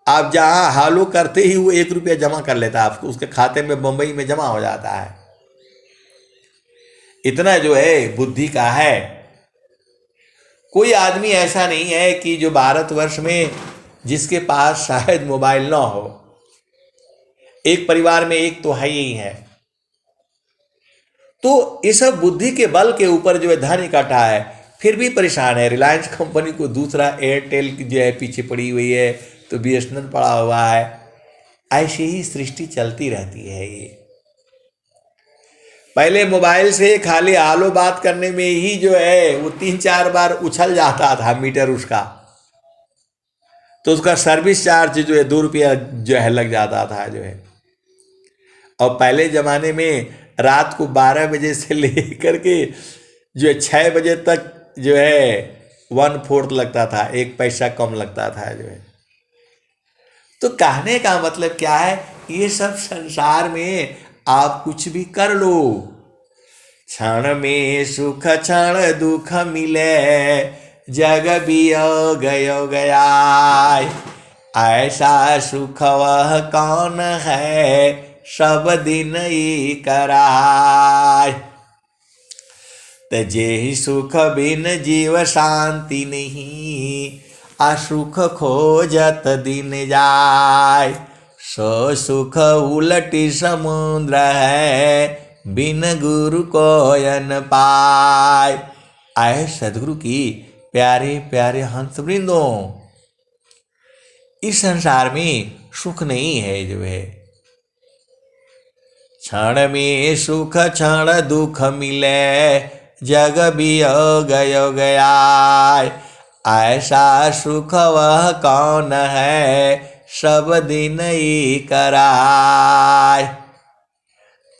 आप जहां हालो करते ही वो 1 रुपया जमा कर लेता है आपको, उसके खाते में बंबई में जमा हो जाता है। इतना जो है बुद्धि का है। कोई आदमी ऐसा नहीं है कि जो भारतवर्ष में जिसके पास शायद मोबाइल ना हो। एक परिवार में एक तो है ही है। तो इस सब बुद्धि के बल के ऊपर जो है धन इकट्ठा है, फिर भी परेशान है। रिलायंस कंपनी को दूसरा एयरटेल जो है पीछे पड़ी हुई है, तो बीएसएनएल पड़ा हुआ है। ऐसी ही सृष्टि चलती रहती है। ये पहले मोबाइल से खाली हालो बात करने में ही जो है वो 3-4 बार उछल जाता था मीटर उसका, तो उसका सर्विस चार्ज जो है 2 रुपया जो है लग जाता था जो है। और पहले ज़माने में रात को 12 बजे से लेकर के जो है 6 बजे तक जो है 1/4 लगता था, 1 पैसा कम लगता था जो है। तो कहने का मतलब क्या है, ये सब संसार में आप कुछ भी कर लो, क्षण में सुख क्षण दुख मिले, जग वियोग योग आए। ऐसा सुख वह कौन है, सब दिन ही कराए। तजे सुख बिन जीव शांति नहीं, असुख खोजत दिन जाय। सो सुख उलटी समुद्र है, बिन गुरु कोयन पाय। आए सदगुरु की प्यारे प्यारे हंस वृंदों, इस संसार में सुख नहीं है जो है। क्षण में सुख क्षण दुख मिले, जग वियोग योग आए। ऐसा सुख वह कौन है, सब दिन ही कराए।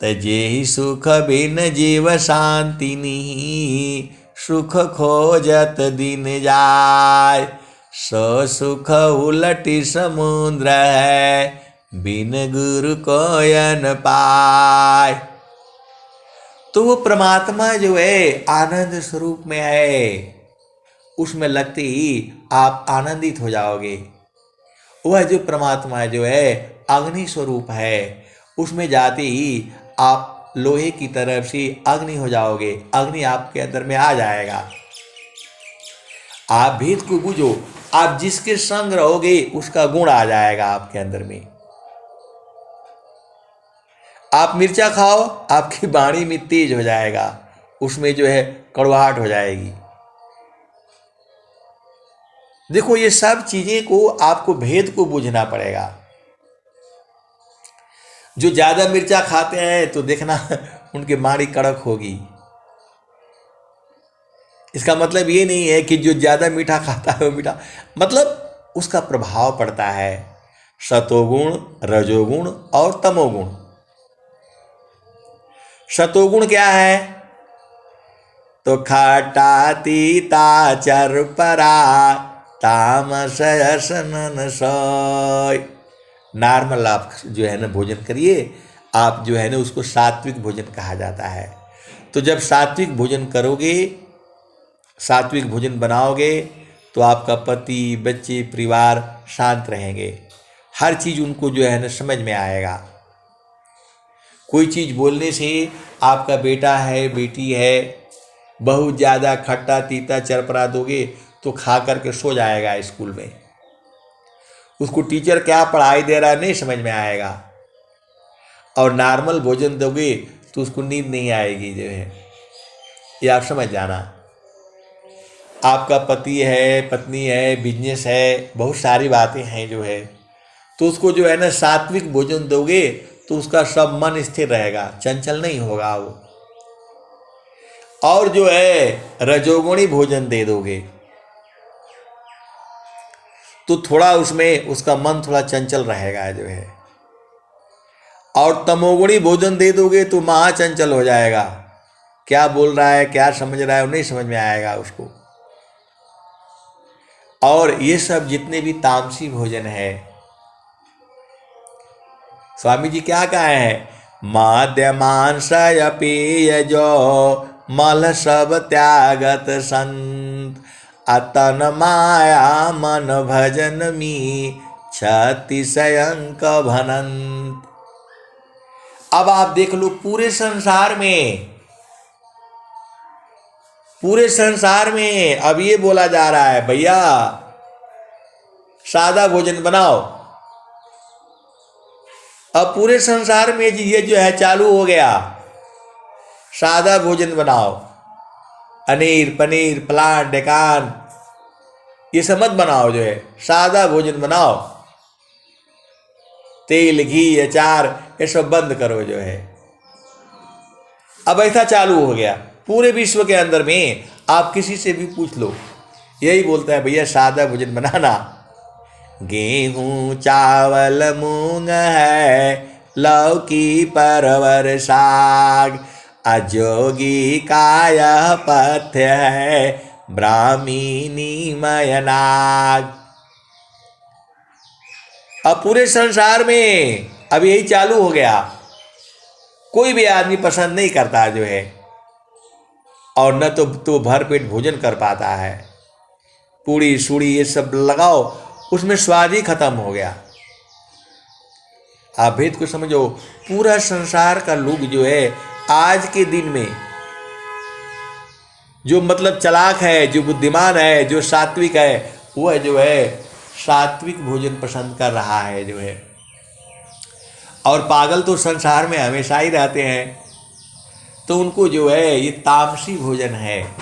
तजेहि सुख बिन जीव शांति नहीं, सुख खोजत दिन जाय। सो सुख उलटी समुद्र है, बिन गुरु कोयन पाय। तो वो परमात्मा जो है आनंद स्वरूप में है, उसमें लगते ही आप आनंदित हो जाओगे। वह जो परमात्मा जो है अग्नि स्वरूप है, उसमें जाते ही आप लोहे की तरफ से अग्नि हो जाओगे, अग्नि आपके अंदर में आ जाएगा। आप भेद को बुझो, आप जिसके संग रहोगे उसका गुण आ जाएगा आपके अंदर में। आप मिर्चा खाओ, आपकी वाणी में तेज हो जाएगा, उसमें जो है कड़वाहट हो जाएगी। देखो ये सब चीजें को आपको भेद को बूझना पड़ेगा। जो ज्यादा मिर्चा खाते हैं तो देखना उनकी वाणी कड़क होगी। इसका मतलब ये नहीं है कि जो ज्यादा मीठा खाता है वो मीठा, मतलब उसका प्रभाव पड़ता है। सतोगुण, रजोगुण और तमोगुण। सतोगुण क्या है? तो खट्टा तीता चरपरा तामस असनन सोय। नॉर्मल आप जो है ना भोजन करिए, आप जो है ना उसको सात्विक भोजन कहा जाता है। तो जब सात्विक भोजन करोगे, सात्विक भोजन बनाओगे, तो आपका पति, बच्चे, परिवार शांत रहेंगे। हर चीज़ उनको जो है ना समझ में आएगा। कोई चीज़ बोलने से आपका बेटा है, बेटी है, बहुत ज़्यादा खट्टा तीता चरपरा दोगे तो खा करके सो जाएगा स्कूल में। उसको टीचर क्या पढ़ाई दे रहा है नहीं समझ में आएगा। और नॉर्मल भोजन दोगे तो उसको नींद नहीं आएगी जो है, ये आप समझ जाना। आपका पति है, पत्नी है, बिजनेस है, बहुत सारी बातें हैं जो है, तो उसको जो है ना सात्विक भोजन दोगे तो उसका सब मन स्थिर रहेगा, चंचल नहीं होगा वो। और जो है रजोगुणी भोजन दे दोगे तो थोड़ा उसमें उसका मन थोड़ा चंचल रहेगा जो है। और तमोगुणी भोजन दे दोगे तो महाचंचल हो जाएगा, क्या बोल रहा है, क्या समझ रहा है, वो नहीं समझ में आएगा उसको। और ये सब जितने भी तामसी भोजन है, स्वामी जी क्या कहे हैं? मद्यमांसय पेय जो मल सब त्यागत संत, अतन माया मन भजन मी छतिशयंक भनंत। अब आप देख लो पूरे संसार में अब ये बोला जा रहा है भैया सादा भोजन बनाओ। अब पूरे संसार में ये जो है चालू हो गया, सादा भोजन बनाओ। अनीर, पनीर, फलान ढेकान ये सब मत बनाओ, जो है सादा भोजन बनाओ। तेल, घी, अचार ये सब बंद करो जो है। अब ऐसा चालू हो गया पूरे विश्व के अंदर में। आप किसी से भी पूछ लो, यही बोलता है भैया सादा भोजन बनाना। गेहूं, चावल, मूंग है, लौकी, परवर, साग, अजोगी काय पथ्य है, ब्राह्मीनी मयनाग। अब पूरे संसार में अब यही चालू हो गया। कोई भी आदमी पसंद नहीं करता जो है, और न तो भर पेट भोजन कर पाता है। पूड़ी सूड़ी ये सब लगाओ, उसमें स्वाद ही खत्म हो गया। आप भेद को समझो। पूरा संसार का लोग जो है आज के दिन में जो मतलब चालाक है, जो बुद्धिमान है, जो सात्विक है, वह जो है सात्विक भोजन पसंद कर रहा है जो है। और पागल तो संसार में हमेशा ही रहते हैं, तो उनको जो है ये तामसी भोजन है।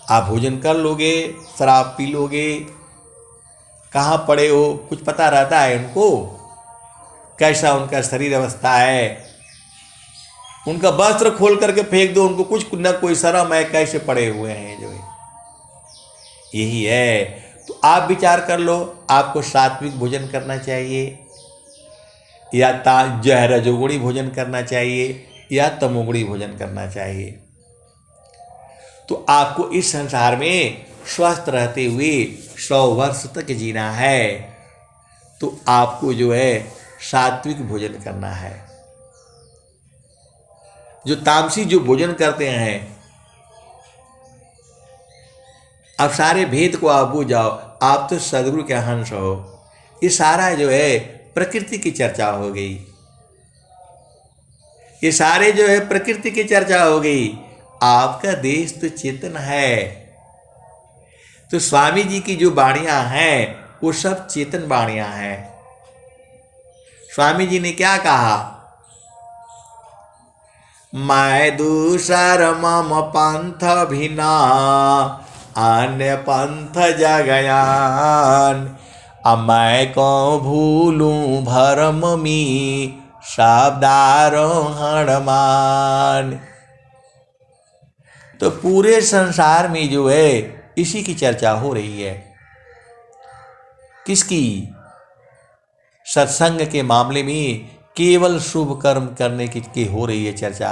आप भोजन कर लोगे, शराब पी लोगे, कहाँ पड़े हो कुछ पता रहता है उनको? कैसा उनका शरीर अवस्था है? उनका वस्त्र खोल करके फेंक दो, उनको कुछ न कोई शर्म है, कैसे पड़े हुए हैं जो है। यही है। तो आप विचार कर लो, आपको सात्विक भोजन करना चाहिए या जो है रजोगुणी भोजन करना चाहिए या तमोगुणी भोजन करना चाहिए। तो आपको इस संसार में स्वस्थ रहते हुए 100 वर्ष तक जीना है, तो आपको जो है सात्विक भोजन करना है। जो तामसी जो भोजन करते हैं, अब सारे भेद को आप बुझ जाओ, आप तो सदगुरु के हंस हो। ये सारा जो है प्रकृति की चर्चा हो गई, ये सारे जो है प्रकृति की चर्चा हो गई। आपका देश तो चेतन है। तो स्वामी जी की जो वाणियां हैं वो सब चेतन वाणियां हैं। स्वामी जी ने क्या कहा? मैं दूसर मम पंथ भिना अन्य पंथ जगयान, मैं को भूलूं भरम मी शब्दारोहण मान। तो पूरे संसार में जो है इसी की चर्चा हो रही है। किसकी? सत्संग के मामले में केवल शुभ कर्म करने की हो रही है चर्चा।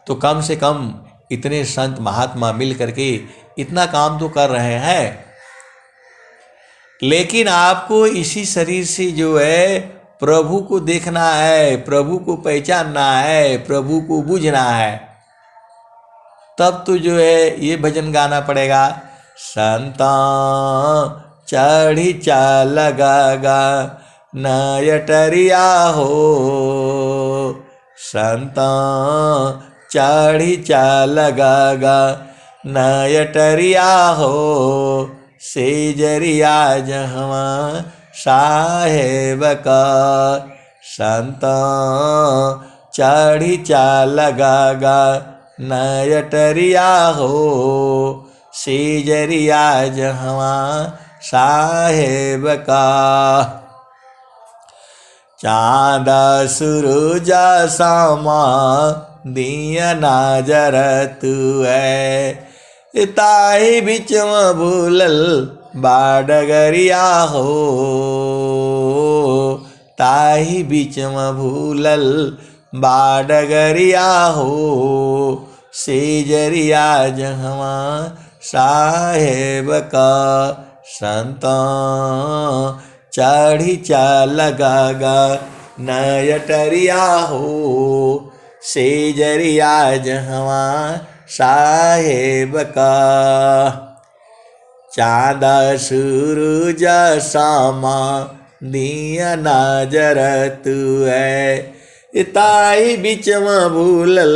तो कम से कम इतने संत महात्मा मिल करके इतना काम तो कर रहे हैं, लेकिन आपको इसी शरीर से जो है प्रभु को देखना है, प्रभु को पहचानना है, प्रभु को बुझना है। तब तो जो है ये भजन गाना पड़ेगा। संता चढ़ी चाल गागा नयटरिया हो, संता चढ़ी चाल गागा नयटरिया हो, सेजरिया जहवा साहेब का। संता चढ़ी चाल गागा नयटरिया हो, सेजरिया जहवा साहेब का। चाँद सूरज सामा दिया नाजर तू है, ताही बिच में भूलल बाडगरिया हो, ताही बीच में भूलल बाडगरिया हो, सेजरिया जहवा साहेब का। संता चढ़ी चाल गागा नयटरिया हो, सेजरिया जहवा साहेब का। चाँद सूरज सामा दिया नाजर तू है, ताई बीच में भूलल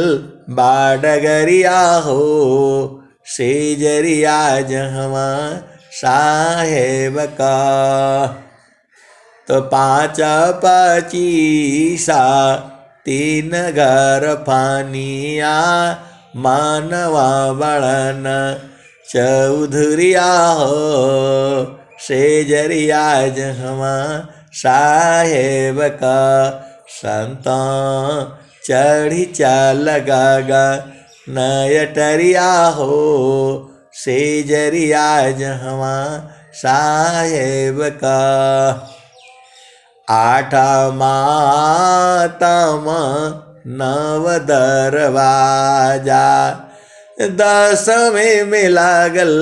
बाडगरिया हो, सेजरिया जहवा साहेब का। तो 5 25 3 घर फानिया, मानवा बड़न चौधरिया हो, सेजरिया जहवा साहेब का। संता चढ़ी चाल गागा नयटरिया हो, सेजरिया जहवा साहेब का। 8 मातम 9 दरवाजा, 10वें में लागल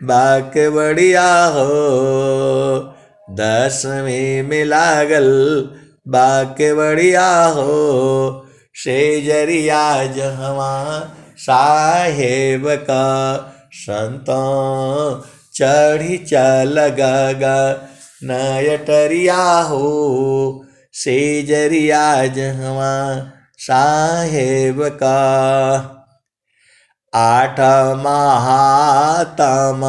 बाकवड़िया हो, 10वें में लागल बाकवड़िया हो, सेजरिया जहवा साहेब का। संता चढ़ी चाल गागा नयटरिया हो, सेजरिया जहवा साहेब का। 8 महातम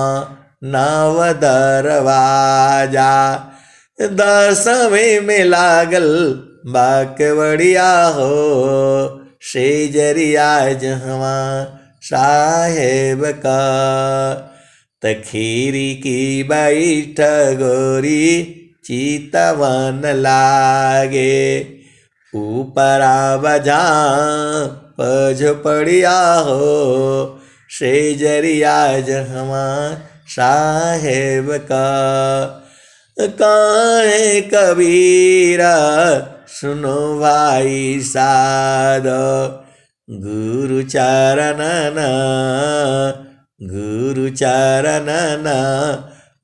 9 दरवाजा, 10वें में लागल बाकवड़िया हो, सेजरिया जहवा साहेब का। तखीरी की बैठ गोरी चितवन लागे, ऊपरा बजा पज पड़िया हो, शेजरिया जहमा साहेब का। काहे कबीरा सुनो भाई साध, गुरु चरणना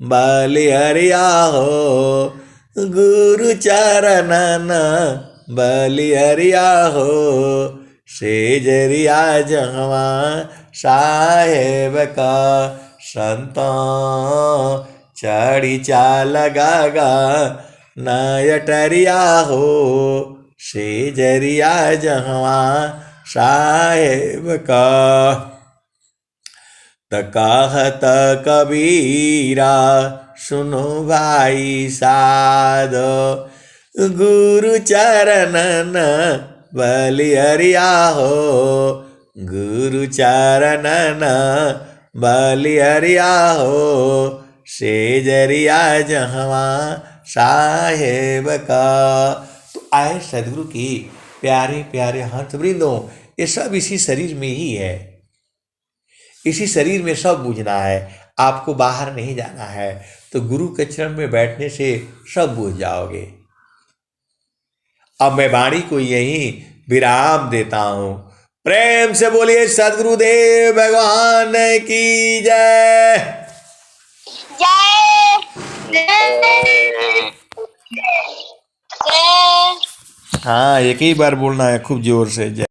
बलिहरिया हो, गुरु चरणना बलिहरिया हो, शेजरिया जहवा साहेब का। संतों चढ़ी चाल गागा नयटरिया हो, शेजरिया जहवा साहेब का। तकाहत कबीरा सुनो भाई साध, गुरु चरणन बलिहरिया हो, गुरु चरणन बलिहरिया हो, शेजरिया जहवा साहेब का। तो आए सदगुरु की प्यारे प्यारे हंस वृंदों, ये सब इसी शरीर में ही है, इसी शरीर में सब बूझना है, आपको बाहर नहीं जाना है। तो गुरु के चरण में बैठने से सब बूझ जाओगे। अब मैं वाणी को यहीं विराम देता हूं। प्रेम से बोलिए सदगुरुदेव भगवान की जय। हाँ, एक ही बार बोलना है खूब जोर से। जय।